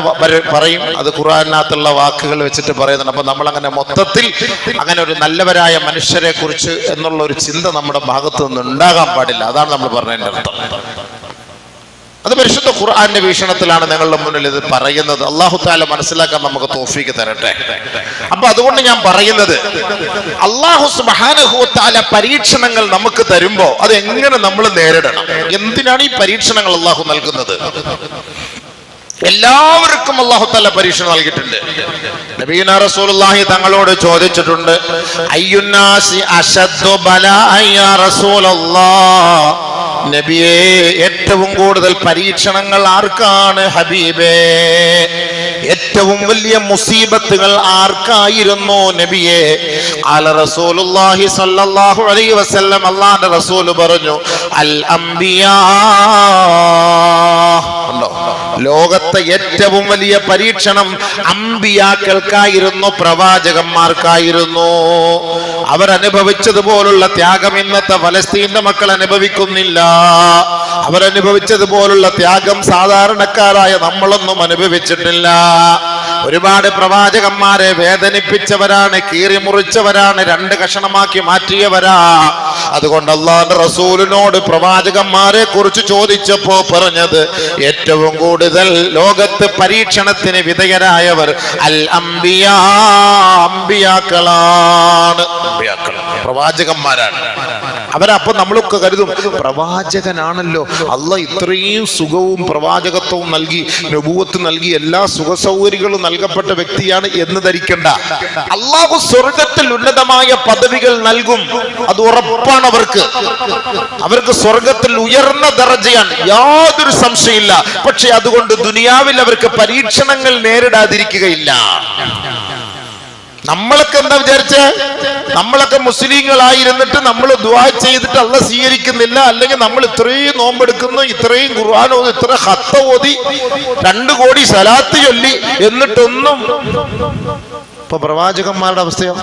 പറയും. അത് ഖുർആനിനകത്തുള്ള വാക്കുകൾ വെച്ചിട്ട് പറയുന്നുണ്ട്. അപ്പൊ നമ്മൾ അങ്ങനെ മൊത്തത്തിൽ അങ്ങനെ ഒരു നല്ലവരായ മനുഷ്യരെ കുറിച്ച് എന്നുള്ള ഒരു ചിന്ത നമ്മുടെ ഭാഗത്ത് നിന്ന് ഉണ്ടാകാൻ പാടില്ല. അതാണ് നമ്മൾ പറഞ്ഞതിന്റെ അർത്ഥം. അത് പരിശുദ്ധ ഖുർആന്റെ വീക്ഷണത്തിലാണ് നിങ്ങളുടെ മുന്നിൽ ഇത് പറയുന്നത്. അല്ലാഹു തആല മനസ്സിലാക്കാൻ നമുക്ക് തൗഫീഖ് തരട്ടെ. അപ്പൊ അതുകൊണ്ട് ഞാൻ പറയുന്നത്, അല്ലാഹു സുബ്ഹാനഹു വ തആല പരീക്ഷണങ്ങൾ നമുക്ക് തരുമ്പോ അത് എങ്ങനെ നമ്മൾ നേരിടണം? എന്തിനാണ് ഈ പരീക്ഷണങ്ങൾ അല്ലാഹു നൽകുന്നത്? എല്ലാവർക്കും അല്ലാഹു തആല പരീക്ഷണം നൽകിയിട്ടുണ്ട്. നബിയുനാ റസൂലുള്ളാഹി തങ്ങളോട് ചോദിച്ചിട്ടുണ്ട്, അയ്യുന്നാസി അശദ്ദു ബലാഅൻ യാ റസൂലല്ലാഹ്, നബിയേ ഏറ്റവും കൂടുതൽ പരീക്ഷണങ്ങൾ ആർക്കാണ് ഹബീബേ? ഏറ്റവും വലിയ മുസീബത്തുകൾ ആർക്കായിരുന്നു നബിയേ? ഖാല റസൂലുള്ളാഹി സ്വല്ലല്ലാഹു അലൈഹി വസല്ലം, അല്ലാഹുവിന്റെ റസൂൽ പറഞ്ഞു, അൽ അംബിയാ. ലോകത്തെ ഏറ്റവും വലിയ പരീക്ഷണം അമ്പിയാക്കൾക്കായിരുന്നു, പ്രവാചകന്മാർക്കായിരുന്നു. അവരനുഭവിച്ചതുപോലുള്ള ത്യാഗം ഇന്നത്തെ ഫലസ്തീന്റെ മക്കൾ അനുഭവിക്കുന്നില്ല. അവരനുഭവിച്ചതുപോലുള്ള ത്യാഗം സാധാരണക്കാരായ നമ്മളൊന്നും അനുഭവിച്ചിട്ടില്ല. ഒരുപാട് പ്രവാചകന്മാരെ വേദനിപ്പിച്ചവരാണ്, കീറിമുറിച്ചവരാണ്, രണ്ട് കഷണമാക്കി മാറ്റിയവരാ. അതുകൊണ്ട് അല്ലാഹുവിന്റെ റസൂലിനോട് പ്രവാചകന്മാരെ കുറിച്ച് ചോദിച്ചപ്പോ പറഞ്ഞത്, ഏറ്റവും കൂടുതൽ ലോകത്ത് പരീക്ഷണത്തിന് വിധേയരായവർ അൽ അംബിയാ, അംബിയാക്കളാണ്, പ്രവാചകന്മാരാണ്. അവരപ്പൊ നമ്മളൊക്കെ കരുതും, പ്രവാചകനാണല്ലോ, അല്ലാഹ് ഇത്രയും സുഖവും പ്രവാചകത്വവും നൽകി, നബുവത്ത് നൽകി, എല്ലാ സുഖ സൗകര്യങ്ങളും നൽകപ്പെട്ട വ്യക്തിയാണ് എന്ന് ധരിക്കണ്ട. അല്ലാഹു സ്വർഗത്തിൽ ഉന്നതമായ പദവികൾ നൽകും, അത് ഉറപ്പാണ്. അവർക്ക് സ്വർഗത്തിൽ ഉയർന്ന ദർജയാണ്, യാതൊരു സംശയമില്ല. പക്ഷെ അതുകൊണ്ട് ദുനിയാവിൽ അവർക്ക് പരീക്ഷണങ്ങൾ നേരിടാതിരിക്കുകയില്ല. നമ്മളൊക്കെ എന്താ വിചാരിച്ച്, നമ്മളൊക്കെ മുസ്ലിങ്ങളായിരുന്നിട്ട് നമ്മൾ ദുആ ചെയ്തിട്ട് അല്ലാഹ് സ്വീകരിക്കുന്നില്ല, അല്ലെങ്കിൽ നമ്മൾ ഇത്രയും നോമ്പെടുക്കുന്നു, ഇത്രയും ഖുർആൻ ഓതി, ഇത്ര ഖത്ത ഓതി, 2 കോടി സലാത്ത് ചൊല്ലി, എന്നിട്ടൊന്നും. ഇപ്പൊ പ്രവാചകന്മാരുടെ അവസ്ഥയോ?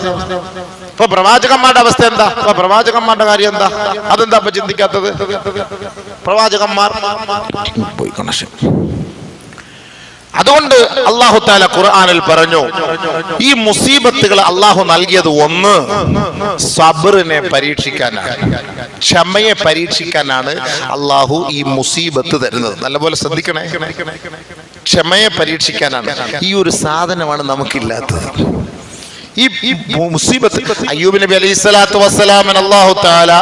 ഇപ്പൊ പ്രവാചകന്മാരുടെ അവസ്ഥ എന്താ? ഇപ്പൊ പ്രവാചകന്മാരുടെ കാര്യം എന്താ? അതെന്താ ഇപ്പൊ ചിന്തിക്കാത്തത്? പ്രവാചകന്മാർ പോയി കണക്ഷൻ. അതുകൊണ്ട് അല്ലാഹു തആല ഖുർആനിൽ പറഞ്ഞു, ഈ മുസീബത്തുകൾ അല്ലാഹു നൽകിയത് ഒന്ന് സബ്റിനെ പരീക്ഷിക്കാനാണ്, ക്ഷമയെ പരീക്ഷിക്കാനാണ് അല്ലാഹു ഈ മുസീബത്ത് തരുന്നത്. നല്ലപോലെ ശ്രദ്ധിക്കണേ, ക്ഷമയെ പരീക്ഷിക്കാനാണ്. ഈ ഒരു സാധനമാണ് നമുക്കില്ലാത്തത്. ഈ മുസീബത്ത് അയ്യൂബ് നബി അലൈഹി സ്വലാത്തു വസ്സലാമിന് അല്ലാഹു തആല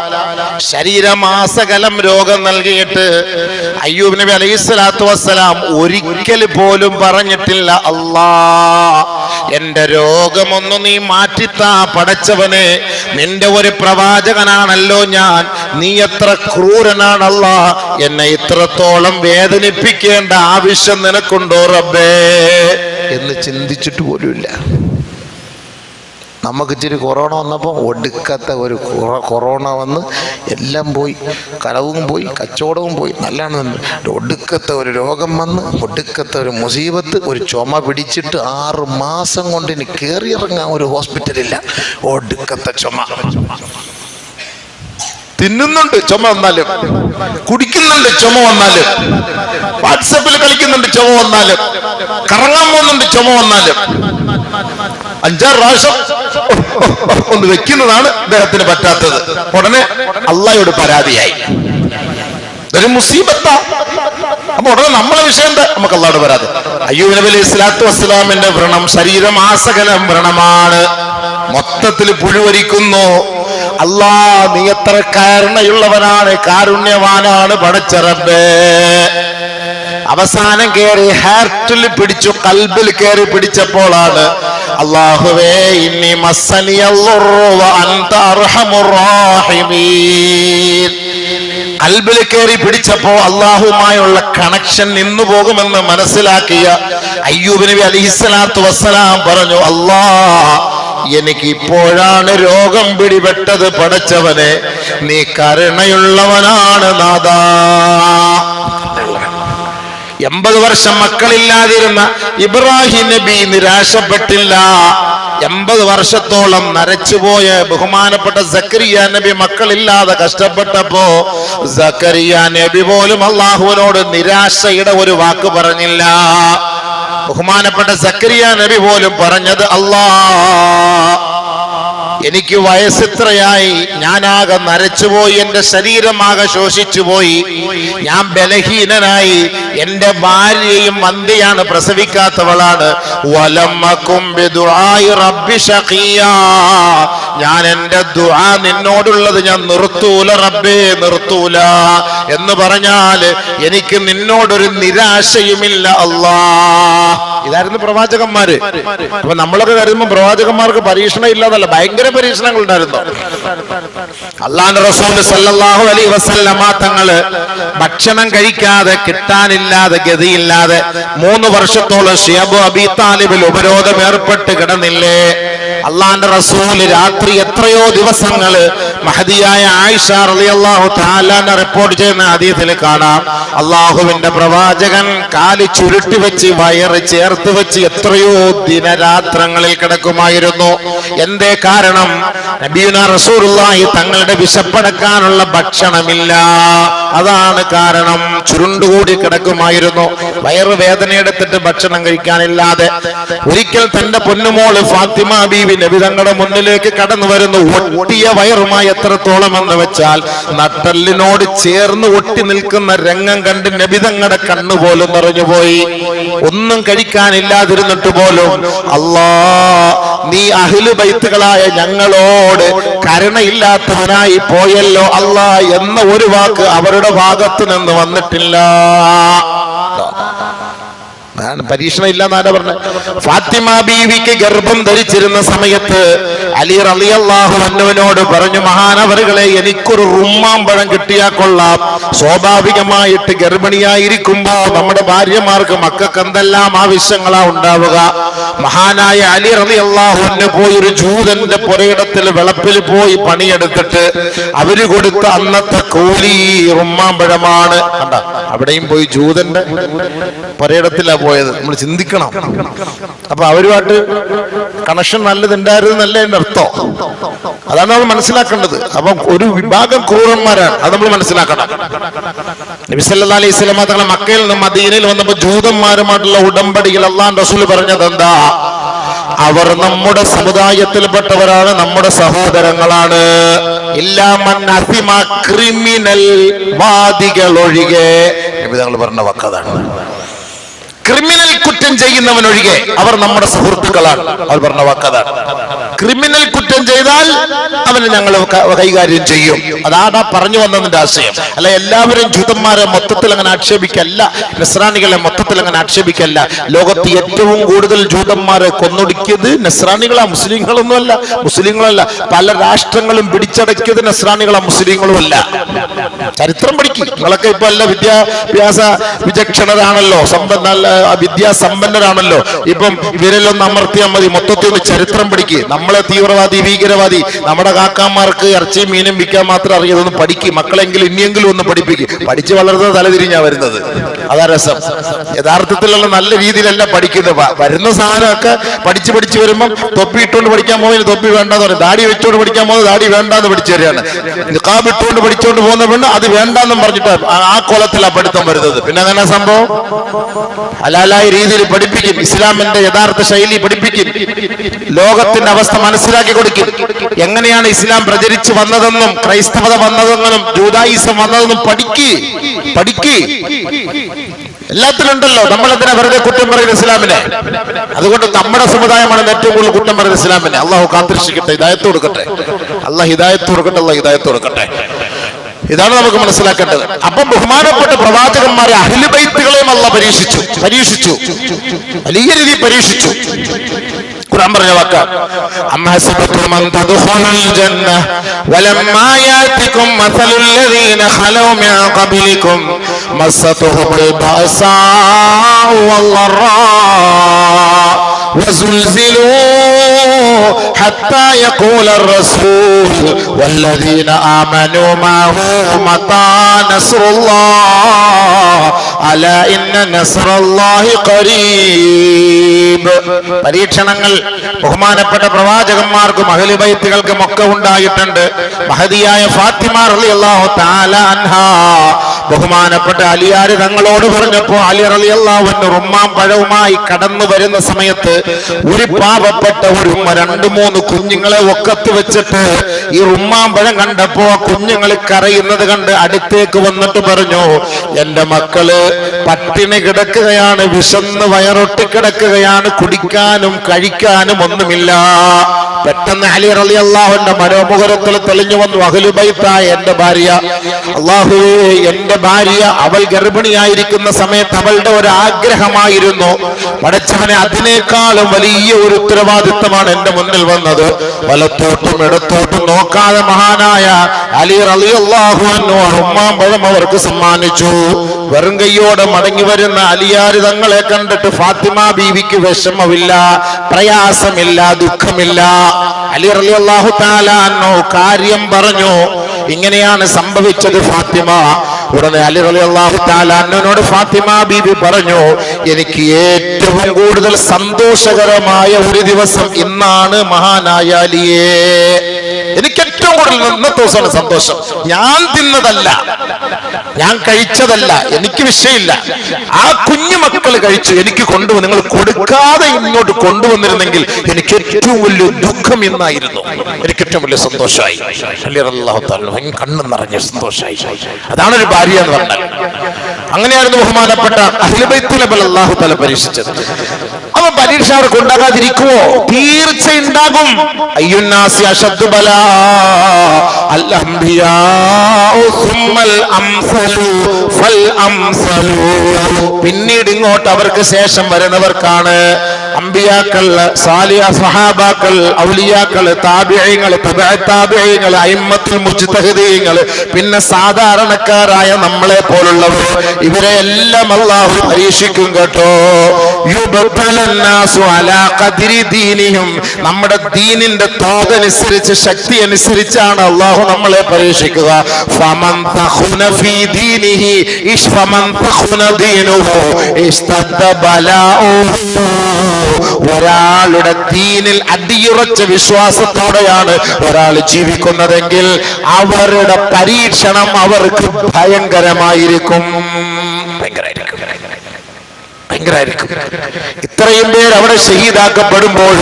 ശരീരമാസകലം രോഗം നൽകിയിട്ട് അയ്യൂബ് നബി അലൈഹി സ്വലാത്തു വസ്സലാം ഒരിക്കൽ പോലും പറഞ്ഞിട്ടില്ല, അല്ലാ എന്റെ രോഗമൊന്നു നീ മാറ്റിത്താ പടച്ചവനെ, നിന്റെ ഒരു പ്രവാചകനാണല്ലോ ഞാൻ, നീ എത്ര ക്രൂരനാണല്ലാ, എന്നെ ഇത്രത്തോളം വേദനിപ്പിക്കേണ്ട ആവശ്യം നിനക്കുണ്ടോ റബ്ബേ എന്ന് ചിന്തിച്ചിട്ട് പോലുമില്ല. നമുക്ക് ഇച്ചിരി കൊറോണ വന്നപ്പോൾ ഒടുക്കത്തെ ഒരു കൊറോണ വന്ന് എല്ലാം പോയി, കലവും പോയി, കച്ചവടവും പോയി, നല്ലതാണ്. ഒടുക്കത്തെ ഒരു രോഗം വന്ന്, ഒടുക്കത്തെ ഒരു മുസീബത്ത്, ഒരു ചുമ പിടിച്ചിട്ട് 6 മാസം കൊണ്ട് ഇനി കയറിയിറങ്ങാൻ ഒരു ഹോസ്പിറ്റലില്ല. ഒടുക്കത്തെ ചുമ. തിന്നുന്നുണ്ട് ചുമ വന്നാലും, കുടിക്കുന്നുണ്ട് ചുമ വന്നാലും, വാട്സപ്പിൽ കളിക്കുന്നുണ്ട് ചുമ വന്നാലും, കറങ്ങാൻ പോകുന്നുണ്ട് ചുമ വന്നാലും, 5-6 പ്രാവശ്യം ഒന്ന് വെക്കുന്നതാണ് അദ്ദേഹത്തിന് പറ്റാത്തത്. ഉടനെ അള്ളാഹയോട് പരാതിയായി. ഇതൊരു മുസീബത്താ. അപ്പൊ ഉടനെ നമ്മളെ വിഷയം എന്താ? നമുക്ക് അള്ളാഹയോട് പരാതി. അയ്യൂബ് നബി അലൈഹി സ്വലാത്തു വസ്സലാമിന്റെ വ്രണം ശരീരമാസകലം വ്രണമാണ്, മൊത്തത്തിൽ പുഴുവരിക്കുന്നു. അല്ലാ നീ എത്ര കരുണയുള്ളവനാണ്, കാരുണ്യവാനാണ് പടച്ച റബ്ബേ. അവസാനം കയറി ഹാർട്ടിൽ പിടിച്ചു, കൽബിൽ കയറി പിടിച്ചപ്പോഴാണ് അല്ലാഹുവേ ഇന്നി മസ്സനിയല്ലുറു വ അൻത അർഹമുർ റഹീമീൻ. കൽബിൽ കയറി പിടിച്ചപ്പോ അല്ലാഹുവുമായുള്ള കണക്ഷൻ നിന്നു പോകുമെന്ന് മനസ്സിലാക്കിയ അയ്യൂബ് നബി അലൈഹിസ്സലാത്തു വസ്സലാം പറഞ്ഞു, അല്ലാ എനിക്ക് ഇപ്പോഴാണ് രോഗം പിടിപെട്ടത് പടച്ചവനെ, നീ കരുണയുള്ളവനാണ് നാഥാ. 80 വർഷം മക്കളില്ലാതിരുന്ന ഇബ്രാഹിം നബി നിരാശപ്പെട്ടില്ല. 80 വർഷത്തോളം നരച്ചുപോയ ബഹുമാനപ്പെട്ട സക്കരിയ നബി മക്കളില്ലാതെ കഷ്ടപ്പെട്ടപ്പോ സക്കരിയ നബി പോലും അള്ളാഹുവിനോട് നിരാശയുടെ ഒരു വാക്ക് പറഞ്ഞില്ല. ബഹുമാനപ്പെട്ട സക്കരിയ നബി പോലും പറഞ്ഞത്, അല്ലാ എനിക്ക് വയസ്സിത്രയായി, ഞാനാകെ നരച്ചുപോയി, എന്റെ ശരീരമാകെ ശോഷിച്ചുപോയി, ഞാൻ ബലഹീനനായി, എന്റെ ഭാര്യയും മന്ദിയാണ്, പ്രസവിക്കാത്തവളാണ്. ഞാൻ എന്റെ ദുആ നിന്നോടുള്ളത് ഞാൻ നിർത്തൂല റബ്ബേ, നിർത്തൂല എന്ന് പറഞ്ഞാല് എനിക്ക് നിന്നോടൊരു നിരാശയുമില്ല അല്ലാ. ഇതായിരുന്നു പ്രവാചകന്മാര്. അപ്പൊ നമ്മളൊക്കെ കരുതുമ്പോൾ പ്രവാചകന്മാർക്ക് പരീക്ഷണം ഇല്ലാതല്ല, ഭയങ്കര പരീക്ഷണങ്ങൾ ഉണ്ടായിരുന്നു. അല്ലാഹുവിന്റെ റസൂൽ സല്ലല്ലാഹു അലൈഹി വസല്ലമ തങ്ങള് ഭക്ഷണം കഴിക്കാതെ, കിട്ടാനില്ലാതെ, ഗതിയില്ലാതെ 3 വർഷത്തോളം ശിഅബ് അബീ താലിബിൽ ഉപരോധം ഏർപ്പെട്ട് കിടന്നില്ലേ? അള്ളാന്റെ റസൂൽ രാത്രി എത്രയോ ദിവസങ്ങള് മഹദിയായ ആയിഷ റളിയല്ലാഹു തആല റിപ്പോർട്ട് ചെയ്യുന്ന ഹദീസിൽ കാണാം, അള്ളാഹുവിന്റെ പ്രവാചകൻ കാല് ചുരുട്ടി വെച്ച്, വയറ് ചേർത്ത് വെച്ച് എത്രയോ ദിനരാത്രങ്ങളിൽ കിടക്കുമായിരുന്നു. എന്തേ കാരണം? നബിയുനാ റസൂലുള്ളാഹി തങ്ങളുടെ വിശപ്പടക്കാനുള്ള ഭക്ഷണമില്ല, അതാണ് കാരണം. ചുരുണ്ടുകൂടി കിടക്കുമായിരുന്നു, വയറ് വേദനയെടുത്തിട്ട് ഭക്ഷണം കഴിക്കാനില്ലാതെ. ഒരിക്കൽ തന്റെ പൊന്നുമോള് ഫാത്തിമ ബീവി നബി തങ്ങളുടെ മുന്നിലേക്ക് കടന്നു വരുന്നു, ഒട്ടിയ വയറുമായി. എത്രത്തോളം എന്ന് വെച്ചാൽ നട്ടലിനോട് ചേർന്ന് ഒട്ടി നിൽക്കുന്ന രംഗം കണ്ട് നബി തങ്ങളുടെ കണ്ണുപോലും നിറഞ്ഞുപോയി. ഒന്നും കഴിക്കാനില്ലാതിരുന്നിട്ട് പോലും, അല്ലാ നീ അഹ്ലു ബൈത്തുകളായ ഞങ്ങളോട് കരുണയില്ലാത്തവനായി പോയല്ലോ അല്ലാ എന്ന ഒരു വാക്ക് അവരുടെ ഭാഗത്ത് നിന്ന് വന്നിട്ടില്ല. പരീക്ഷണം ഇല്ലെന്നാണ് പറഞ്ഞത്. ഫാത്തിമ ബീവിക്ക് ഗർഭം ധരിച്ചിരുന്ന സമയത്ത് അലി റളിയല്ലാഹു അൻഹുവിനോട് പറഞ്ഞു, മഹാനവറുകളെ എനിക്കൊരു റുമ്മാമ്പഴം കിട്ടിയാൽ കൊള്ളാം. സ്വാഭാവികമായിട്ട് ഗർഭിണിയായിരിക്കുമ്പോ നമ്മുടെ ഭാര്യമാർക്ക് മക്കൾക്ക് എന്തെല്ലാം ആവശ്യങ്ങളാ ഉണ്ടാവുക. മഹാനായ അലി റളിയല്ലാഹു അൻഹു പോയി ഒരു ജൂതന്റെ പുരയിടത്തിൽ വിളപ്പിൽ പോയി പണിയെടുത്തിട്ട് അവര് കൊടുത്ത അന്നത്തെ കൂലി റുമ്മാമ്പഴമാണ്. കണ്ട, അവിടെയും പോയി ജൂതന്റെ പുരയിടത്തിലാ പോയത്. നമ്മൾ ചിന്തിക്കണം. അപ്പൊ അവരുമായിട്ട് കണക്ഷൻ നല്ലതുണ്ടായിരുന്നല്ലേ എന്റെ അർത്ഥം. അതാണ് നമ്മൾ മനസ്സിലാക്കേണ്ടത്. അപ്പൊ ഒരു വിഭാഗം ക്രൂരന്മാരാണ്, അത് നമ്മൾ മനസ്സിലാക്കണം. നബി സല്ലല്ലാഹു അലൈഹി വസല്ലം തങ്ങൾ മക്കയിൽ നിന്ന് മദീനയിൽ വന്നപ്പോൾ ജൂതന്മാരുമായിട്ടുള്ള ഉടമ്പടികൾ അല്ലാഹു റസൂൽ പറഞ്ഞത് എന്താ? അവർ നമ്മുടെ സമുദായത്തിൽപ്പെട്ടവരാണ്, നമ്മുടെ സഹോദരങ്ങളാണ്. ക്രിമിനൽ വാദികൾ ഒഴികെ നബി തങ്ങൾ പറഞ്ഞ വാക്കതാണ്. ക്രിമിനൽ കുറ്റം ചെയ്യുന്നവൻ ഒഴികെ അവർ നമ്മുടെ സുഹൃത്തുക്കളാണ്. അവർ പറഞ്ഞ വാക്കതാണ്. ക്രിമിനൽ കുറ്റം ചെയ്താൽ അവന് ഞങ്ങൾ കൈകാര്യം ചെയ്യും. അതാണ് പറഞ്ഞു വന്നതിന്റെ ആശയം. അല്ല എല്ലാവരും ജൂതന്മാരെ മൊത്തത്തിൽ അങ്ങനെ ആക്ഷേപിക്കല്ല, നസ്രാണികളെ മൊത്തത്തിൽ അങ്ങനെ ആക്ഷേപിക്കല്ല. ലോകത്ത് ഏറ്റവും കൂടുതൽ ജൂതന്മാരെ കൊന്നൊടുക്കിയത് നസ്രാണികളാ, മുസ്ലിങ്ങളൊന്നുമല്ല. മുസ്ലിങ്ങളല്ല, പല രാഷ്ട്രങ്ങളും പിടിച്ചടക്കിയത് നസ്രാണികളാ, മുസ്ലിങ്ങളുമല്ല. ചരിത്രം പഠിക്കും. നിങ്ങളൊക്കെ ഇപ്പൊ എല്ലാ വിദ്യാഭ്യാസ വിചക്ഷണരാണല്ലോ, വിദ്യാസമ്പന്നരാണല്ലോ. ഇപ്പം ഇവരെല്ലാം അമർത്തിയാൽ മതി, മൊത്തത്തിൽ ഒന്ന് ചരിത്രം പഠിക്കുക. നമ്മളെ തീവ്രവാദി ഭീകരവാദി നമ്മുടെ കാക്കാമാർക്ക് ഇറച്ചിയും മീനും വിൽക്കാൻ മാത്രം അറിയാതൊന്ന് പഠിക്കും. മക്കളെങ്കിലും ഇനിയെങ്കിലും ഒന്ന് പഠിപ്പിക്കും. പഠിച്ചു വളർന്നത് തലതിരിഞ്ഞാ വരുന്നത്. അതാ രസം. യഥാർത്ഥത്തിലുള്ള നല്ല രീതിയിലല്ല പഠിക്കുന്നത്. വരുന്ന സാധനമൊക്കെ പഠിച്ചു വരുമ്പം തൊപ്പി ഇട്ടുകൊണ്ട് പഠിക്കാൻ പോകുന്നതിന് തൊപ്പി വേണ്ടെന്ന് പറയും. ദാടി വെച്ചോണ്ട് പഠിക്കാൻ പോകുന്നത് ദാടി വേണ്ടാന്ന് പഠിച്ചു വരികയാണ്. നിഖാബ് ഇട്ടുകൊണ്ട് പഠിച്ചോണ്ട് പോകുന്ന പെണ്ണ് അത് വേണ്ടാന്നും പറഞ്ഞിട്ട് ആ കോലത്തിലാണ് പഠിത്തം വരുന്നത്. പിന്നെ അങ്ങനെ സംഭവം ഹലാലായ രീതിയിൽ പഠിപ്പിക്കും. ഇസ്ലാമിന്റെ യഥാർത്ഥ ശൈലി പഠിപ്പിക്കും. ലോകത്തിന്റെ അവസ്ഥ മനസ്സിലാക്കി കൊടുക്കും. എങ്ങനെയാണ് ഇസ്ലാം പ്രചരിച്ചു വന്നതെന്നും ക്രൈസ്തവത വന്നതെന്നും ജൂദായിസം വന്നതെന്നും പഠിക്ക്. എല്ലാത്തിലുണ്ടല്ലോ. നമ്മളെന്തിനാ വെറുതെ കുറ്റം പറയുന്നത് ഇസ്ലാമിനെ? അതുകൊണ്ട് നമ്മുടെ സമുദായമാണ് ഏറ്റവും കൂടുതൽ കുറ്റം പറയുന്നത് ഇസ്ലാമിനെ. അള്ളാഹു കാത്തിരക്ഷിക്കട്ടെ, ഹിദായത്ത് കൊടുക്കട്ടെ. അള്ളാഹ് ഹിദായത്ത് കൊടുക്കട്ടെ. ഇതാണ് നമുക്ക് മനസ്സിലാക്കേണ്ടത്. അപ്പം ബഹുമാനപ്പെട്ട പ്രവാചകന്മാരെ അഹ്ലു ബൈത്തുകളെയും അല്ലാഹ് പരീക്ഷിച്ചു, വലിയ രീതിയിൽ പരീക്ഷിച്ചു. ഖുർആൻ പറഞ്ഞ വാക്കാണ്, അംഹസിബതും അൻ തദ്ഖുലുൽ ജന്ന വലമ്മാ യാതികും മസലുൽ ലദീന ഖലൗ മിൻ ഖബ്ലികും മസ്സതുഹുൽ ബഅസാഉ വല്ലറാ وزلزلوا حتى يقول الرسول والذين آمنوا معه متى نصر الله ألا إن نصر الله قريب. പരീക്ഷണങ്ങൾ ബഹുമാനപ്പെട്ട പ്രവാചകന്മാർക്കും അഹ്ലു ബൈത്തുകൾക്കും ഒക്കെ ഉണ്ടായിട്ടുണ്ട്. മഹദിയായ ഫാത്തിമ റളിയല്ലാഹു തആല അൻഹാ ബഹുമാനപ്പെട്ട അലിയാർ തങ്ങളോട് പറഞ്ഞപ്പോൾ അലി റളിയല്ലാഹു അൻഹു റുമ്മാൻ പഴവുമായി കടന്നു വരുന്ന സമയത്ത് ഒരു പാവപ്പെട്ട ഒരു 2-3 കുഞ്ഞുങ്ങളെ ഒക്കത്ത് വെച്ചിട്ട് ഈ റുമ്മാൻ പഴം കണ്ടപ്പോ കുഞ്ഞുങ്ങൾ കരയുന്നത് കണ്ട് അടുത്തേക്ക് വന്നിട്ട് പറഞ്ഞു, എന്റെ മക്കള് പട്ടിണി കിടക്കുകയാണ്, വിശന്ന് വയറൊട്ടി കിടക്കുകയാണ്, കുടിക്കാനും കഴിക്കാനും ഒന്നുമില്ല. പെട്ടെന്ന് അലി റളിയല്ലാഹുവിന്റെ മനോമുഖരത്തിൽ തെളിഞ്ഞു വന്നു, അഹ്ലു ബൈത്തായ എന്റെ ഭാര്യ, അല്ലാഹുവേ എന്റെ ഭാര്യ അവൾ ഗർഭിണിയായിരിക്കുന്ന സമയത്ത് അവളുടെ ഒരു ആഗ്രഹമായിരുന്നു, പടച്ചവനെ അതിനേക്കാളും വലിയ ഒരു ഉത്തരവാദിത്തമാണ് എന്റെ മുന്നിൽ വന്നത്. വലത്തോട്ടും ഇടത്തോട്ടും നോക്കാതെ മഹാനായ അലി റളിയല്ലാഹു അൻഹു റുമ്മാൻ പഴം അവർക്ക് സമ്മാനിച്ചു. വെറും കൈയോടെ മടങ്ങി വരുന്ന അലിയാർ തങ്ങളെ കണ്ടിട്ട് ഫാത്തിമ ബീവിക്ക് വിഷമമില്ല, പ്രയാസമില്ല, ദുഃഖമില്ല. അലി റളിയല്ലാഹു തആല അൻഹു കാര്യം പറഞ്ഞു, ഇങ്ങനെയാണ് സംഭവിച്ചത് ഫാത്തിമ. ഉടനെ അലി റളിയല്ലാഹു തആല അൻഹുവിനോട് ഫാത്തിമ ബീവി പറഞ്ഞു, എനിക്ക് ഏറ്റവും കൂടുതൽ സന്തോഷകരമായ ഒരു ദിവസം ഇന്നാണ് മഹാനായ അലിയേ. എനിക്ക് ഏറ്റവും കൂടുതൽ ഇന്നത്തെ ദിവസമാണ് സന്തോഷം. ഞാൻ തിന്നതല്ല, ഞാൻ കഴിച്ചതല്ല, എനിക്ക് വിഷയമില്ല. ആ കുഞ്ഞു മക്കൾ കഴിച്ചു, എനിക്ക് കൊണ്ടുവന്ന് നിങ്ങൾ കൊടുക്കാതെ ഇങ്ങോട്ട് കൊണ്ടുവന്നിരുന്നെങ്കിൽ എനിക്ക് ഏറ്റവും വലിയ ദുഃഖം ഇന്നായിരുന്നു, എനിക്ക് ഏറ്റവും വലിയ സന്തോഷമായി. കണ്ണു നിറഞ്ഞ സന്തോഷമായി. അതാണ് ഒരു ഭാര്യ എന്ന് പറഞ്ഞാൽ. അങ്ങനെയായിരുന്നു ബഹുമാനപ്പെട്ട അഹ്ലു ബൈത്തുൽ അല്ലാഹു തആല പരീക്ഷിച്ചത്. അവ പരീക്ഷ അവർക്ക് ഉണ്ടാകാതിരിക്കുമോ? തീർച്ചയുണ്ടാകും. അയ്യുന്നാസി അശദ്ദു ബലാ അൽ അംബിയാഉ സുമ്മൽ അംസലു ഫൽ അംസലു. പിന്നീട് ഇങ്ങോട്ട് അവർക്ക് ശേഷം വരുന്നവർക്കാണ് അംബിയാക്കൾ, സാലിഹ സ്വഹാബാക്കൾ, ഔലിയാക്കൾ, താബിഈങ്ങൾ, തബഅ താബിഈങ്ങൾ, അയിമ്മത്തുൽ മുജ്തഹിദീങ്ങൾ, പിന്നെ സാധാരണക്കാരായ നമ്മളെ പോലുള്ളവർ, ഇവരെ എല്ലാം അല്ലാഹു പരീക്ഷിക്കും കേട്ടോ. യുബ്തലന്നാസു അലാ ഖദ്രി ദീനിഹിം, നമ്മുടെ ദീനിന്റെ തോതനുസരിച്ച്, ശക്തി അനുസരിച്ചാണ് അല്ലാഹു നമ്മളെ പരീക്ഷിക്കുക. ഫമൻ തഖുന ഫീ ദീനിഹി ഇഷ്ഫമൻ തഖുന ദീനുഹു ഇസ്തദ്ദ ബലാഉ. ഒരാളുടെ ദീനിൽ അടിയുറച്ച വിശ്വാസത്തോടെയാണ് ഒരാൾ ജീവിക്കുന്നതെങ്കിൽ അവരുടെ പരീക്ഷണം അവർക്ക് ഭയങ്കരമായിരിക്കും. ഇത്രയും പേര് അവിടെ ഷഹീദാക്കപ്പെടുമ്പോൾ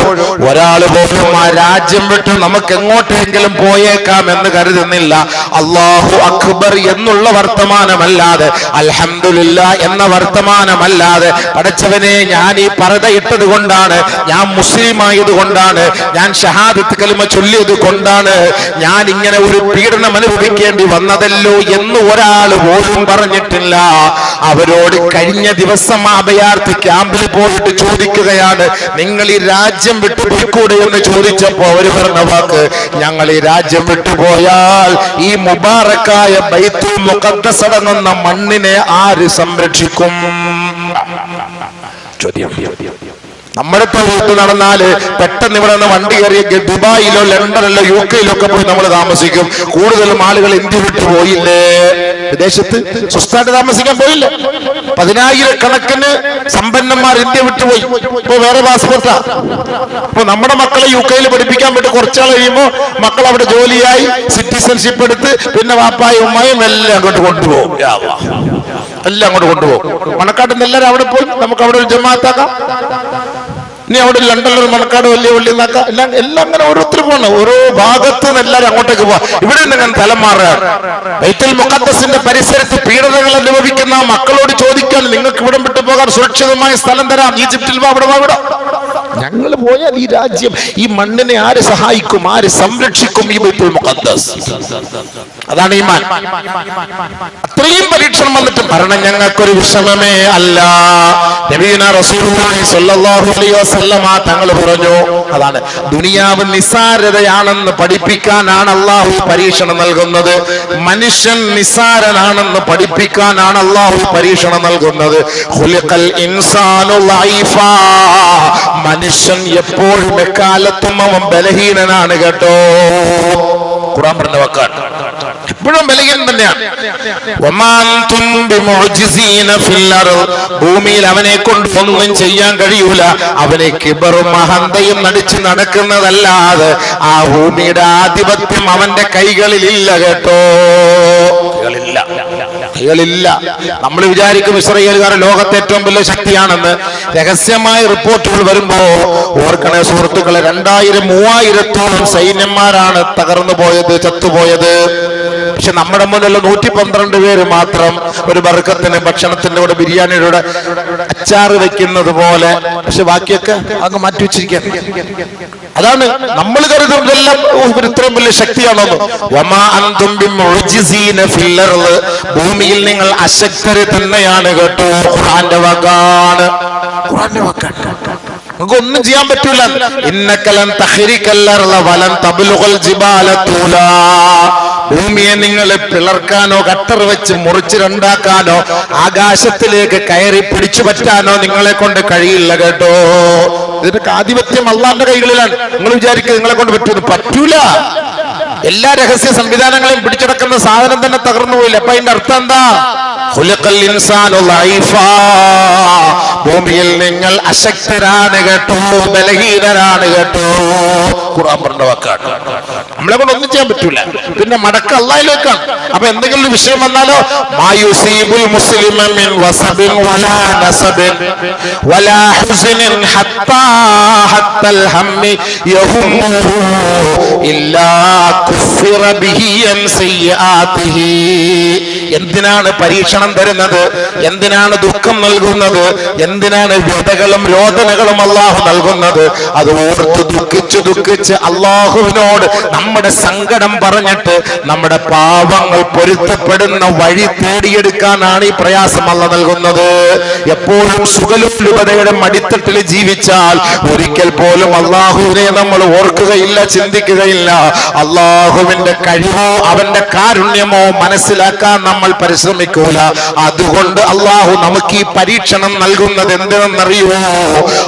ഒരാൾ പോലും ആ രാജ്യം വിട്ട് നമുക്ക് എങ്ങോട്ടെങ്കിലും പോയേക്കാം എന്ന് കരുതുന്നില്ല. അല്ലാഹു അക്ബർ എന്നുള്ള വർത്തമാനമല്ലാതെ, അൽഹംദുലില്ലാ എന്ന വർത്തമാനമല്ലാതെ, പടച്ചവനെ ഞാൻ ഈ പർദ ഇട്ടത് കൊണ്ടാണ്, ഞാൻ മുസ്ലിം ആയത് കൊണ്ടാണ്, ഞാൻ ഷഹാദത്ത് കലിമ ചൊല്ലിയത് കൊണ്ടാണ് ഞാൻ ഇങ്ങനെ ഒരു പീഡനം അനുഭവിക്കേണ്ടി വന്നതല്ലോ എന്ന് ഒരാൾ പോലും പറഞ്ഞിട്ടില്ല. അവരോട് കഴിഞ്ഞ ദിവസം അഭയാർത്ഥി ക്യാമ്പിൽ പോയിട്ട് ചോദിക്കുകയാണ്, നിങ്ങൾ ഈ രാജ്യം വിട്ടുപോയിക്കൂടെ എന്ന് ചോദിച്ചപ്പോ അവര് പറഞ്ഞ വാക്ക്, ഞങ്ങൾ ഈ രാജ്യം വിട്ടുപോയാൽ ഈ മുബാറക്കായ ബൈത്തുൽ മുഖദ്ദസ് അടങ്ങുന്ന മണ്ണിനെ ആര് സംരക്ഷിക്കും? ചോദ്യം. നമ്മുടെ വീട്ടിൽ നടന്നാല് പെട്ടെന്ന് ഇവിടെ നിന്ന് വണ്ടി കയറിയ ദുബായിലോ ലണ്ടനിലോ UK ഒക്കെ പോയി നമ്മൾ താമസിക്കും. കൂടുതലും ആളുകൾ ഇന്ത്യ വിട്ടു പോയില്ലേ? വിദേശത്ത് സ്വസ്ഥായിട്ട് താമസിക്കാൻ പോയില്ലേ? 10,000 സമ്പന്നന്മാർ ഇന്ത്യ വിട്ടുപോയി. ഇപ്പൊ വേറെ പാസ്പോർട്ടാ. ഇപ്പൊ നമ്മുടെ മക്കളെ UK പഠിപ്പിക്കാൻ വേണ്ടി കുറച്ചാൾ കഴിയുമ്പോ മക്കൾ അവിടെ ജോലിയായി സിറ്റിസൺഷിപ്പ് എടുത്ത് പിന്നെ വാപ്പായും ഉമ്മായും എല്ലാം അങ്ങോട്ട് കൊണ്ടുപോകും. എല്ലാം അങ്ങോട്ട് കൊണ്ടുപോകും. മണക്കാട്ടിൽ നിന്ന് എല്ലാവരും അവിടെ പോയി നമുക്ക് അവിടെ ഒരു ജമാഅത്താക്കാം. ഇനി അവിടെ ലണ്ടനിൽ മണക്കാട് വലിയ വള്ളിന്നാക്കാം. എല്ലാം അങ്ങനെ ഓരോരുത്തരും പോകണം. ഓരോ ഭാഗത്ത് നിന്ന് എല്ലാവരും അങ്ങോട്ടേക്ക് പോവാം. ഇവിടെ നിന്ന് തലം മാറുകയാണ്. ബൈത്തുൽ മുഖദ്ദസിന്റെ പരിസരത്ത് പീഡനങ്ങൾ അനുഭവിക്കുന്ന മക്കളോട് ചോദിക്കാൻ, നിങ്ങൾക്ക് ഇവിടം വിട്ടു പോകാൻ സുരക്ഷിതമായ സ്ഥലം തരാം, ഈജിപ്തിൽ വാ, അവിടെ വാ, ഇവിടെ. ഞങ്ങൾ പോയാൽ ഈ രാജ്യം, ഈ മണ്ണിനെ ആര് സഹായിക്കും, ആര് സംരക്ഷിക്കും? ഈ ബൈത്തുൽ മുഖദ്ദസ്. അതാണ് ഈമാൻ. അത്രയും പരീക്ഷണം വന്നിട്ട് ഭരണം ഞങ്ങൾക്കൊരു വിഷമമേ അല്ല. നബിയുനാ റസൂലുള്ളാഹി സ്വല്ലല്ലാഹു അലൈഹി വസല്ലമ തങ്ങൾ പറഞ്ഞു, അതാണ് ദുനിയാവ് നിസാരതയാണെന്ന് പഠിപ്പിക്കാനാണ് അല്ലാഹു പരീക്ഷണം നൽകുന്നത്. മനുഷ്യൻ നിസാരനാണെന്ന് പഠിപ്പിക്കാനാണ് അല്ലാഹു പരീക്ഷണം നൽകുന്നത്. ഖുലിഖൽ ഇൻസാനു ലൈഫാ, മനുഷ്യൻ എപ്പോഴും എക്കാലത്തും അവൻ ബലഹീനനാണ് കേട്ടോ. ഖുർആൻ പറഞ്ഞ വാക്കാണ്. എപ്പോഴും ബലഹീനൻ തന്നെയാണ്. ഭൂമിയിൽ അവനെ കൊണ്ട് ഒന്നും ചെയ്യാൻ കഴിയൂല. അവനെ കിബറും അഹന്തയും നടിച്ചു നടക്കുന്നതല്ലാതെ ആ ഭൂമിയുടെ ആധിപത്യം അവന്റെ കൈകളിലില്ല കേട്ടോ. കൈകളില്ല. നമ്മൾ വിചാരിക്കും ഇസ്രായേലുകാർ ലോകത്തെ ഏറ്റവും വലിയ ശക്തിയാണെന്ന്. രഹസ്യമായ റിപ്പോർട്ടുകൾ വരുമ്പോ ഓർക്കണേ സുഹൃത്തുക്കളെ, 2000-3000 സൈന്യന്മാരാണ് തകർന്നു പോയത്, ചത്തുപോയത്. പക്ഷെ നമ്മുടെ മുന്നിലുള്ള 112 പേര് മാത്രം ഒരു ബർക്കത്തിന്, ഭക്ഷണത്തിന്റെ കൂടെ ബിരിയാണിയുടെ കൂടെ അച്ചാറ് വെക്കുന്നത് പോലെ. പക്ഷെ ബാക്കിയൊക്കെ അങ്ങ് മാറ്റി വെച്ചിരിക്കുകയാണ്. അതാണ് നമ്മൾ കരുതുന്നതെല്ലാം ഇത്രയും വലിയ ശക്തിയാണെന്ന്. ഭൂമിയിൽ നിങ്ങൾ അശക്തര് തന്നെയാണ് കേട്ടോ. ഖുർആന്റെ വാക്കാണ്. ഖുർആന്റെ വാക്കാണ്. നിങ്ങൾക്ക് ഒന്നും ചെയ്യാൻ പറ്റൂല. ഇന്നകലൻ തഖ്രികൽ വലൻ തബ്ലുഗൽ ജിബാല തൂലാ. ഭൂമിയെ നിങ്ങൾ പിളർക്കാനോ കട്ടർ വെച്ച് മുറിച്ച് രണ്ടാക്കാനോ ആകാശത്തിലേക്ക് കയറി പിടിച്ചു പറ്റാനോ നിങ്ങളെ കൊണ്ട് കഴിയില്ല കേട്ടോ. ഇതിന്റെ ആധിപത്യം അള്ളാന്റെ കൈകളിലാണ്. നിങ്ങൾ വിചാരിക്കുക നിങ്ങളെ കൊണ്ട് പറ്റൂല. എല്ലാ രഹസ്യ സംവിധാനങ്ങളെയും പിടിച്ചടക്കുന്ന സാധനം തന്നെ തകർന്നു പോയില്ല. അപ്പൊ അതിന്റെ അർത്ഥം എന്താ? ഖുലിഖൽ ഇൻസാനു ലൈഫാ. ഭൂമിയിൽ നിങ്ങൾ അശക്തരാണ് കേട്ടോ, ബലഹീനരാണ് കേട്ടോ. ഖുർആൻ പറഞ്ഞ വാക്കാണ്. നമ്മളെ കൊണ്ട് ഒന്നും ചെയ്യാൻ പറ്റൂല. പിന്നെ മടക്ക അല്ലാഹുവിലേക്കാണ്. അപ്പൊ എന്തെങ്കിലും ഒരു വിഷയം വന്നാലോ, മായുസീബുൽ മുസ്ലിമ മിൻ വസബിൻ വലാ നസബിൻ വലാ ഹുസ്നിൻ ഹത്തൽ ഹമ്മി യഹുമ്മു ഇല്ലാ കുഫിറ ബിഹി അൻ സയ്യാതിഹി. എന്തിനാണ് പരീക്ഷണം തരുന്നത്? എന്തിനാണ് ദുഃഖം നൽകുന്നത്? എന്തിനാണ് വ്യതകളും രോദനകളും അള്ളാഹു നൽകുന്നത്? അത് ഓർത്ത് ദുഃഖിച്ച് അള്ളാഹുവിനോട് നമ്മുടെ സങ്കടം പറഞ്ഞിട്ട് നമ്മുടെ പാവങ്ങൾ പൊരുത്തപ്പെടുന്ന വഴി തേടിയെടുക്കാനാണ് ഈ പ്രയാസം അല്ലാഹു നൽകുന്നത്. എപ്പോഴും സുഖലുലതയുടെ മടിത്തട്ടിൽ ജീവിച്ചാൽ ഒരിക്കൽ പോലും അള്ളാഹുവിനെ നമ്മൾ ഓർക്കുകയില്ല, ചിന്തിക്കുകയില്ല. അള്ളാഹുവിന്റെ കഴിവോ അവന്റെ കാരുണ്യമോ മനസ്സിലാക്കാൻ നമ്മൾ പരിശ്രമിക്കൂല. അതുകൊണ്ട് അള്ളാഹു നമുക്ക് ഈ പരീക്ഷണം നൽകുന്നത് എന്തെന്നറിയുമോ?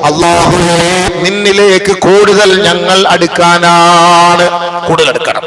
അള്ളാഹുവേ, നിന്നിലേക്ക് കൂടുതൽ ഞങ്ങൾ അടുക്കാനാണ്. കൂടുതൽ അടുക്കണം.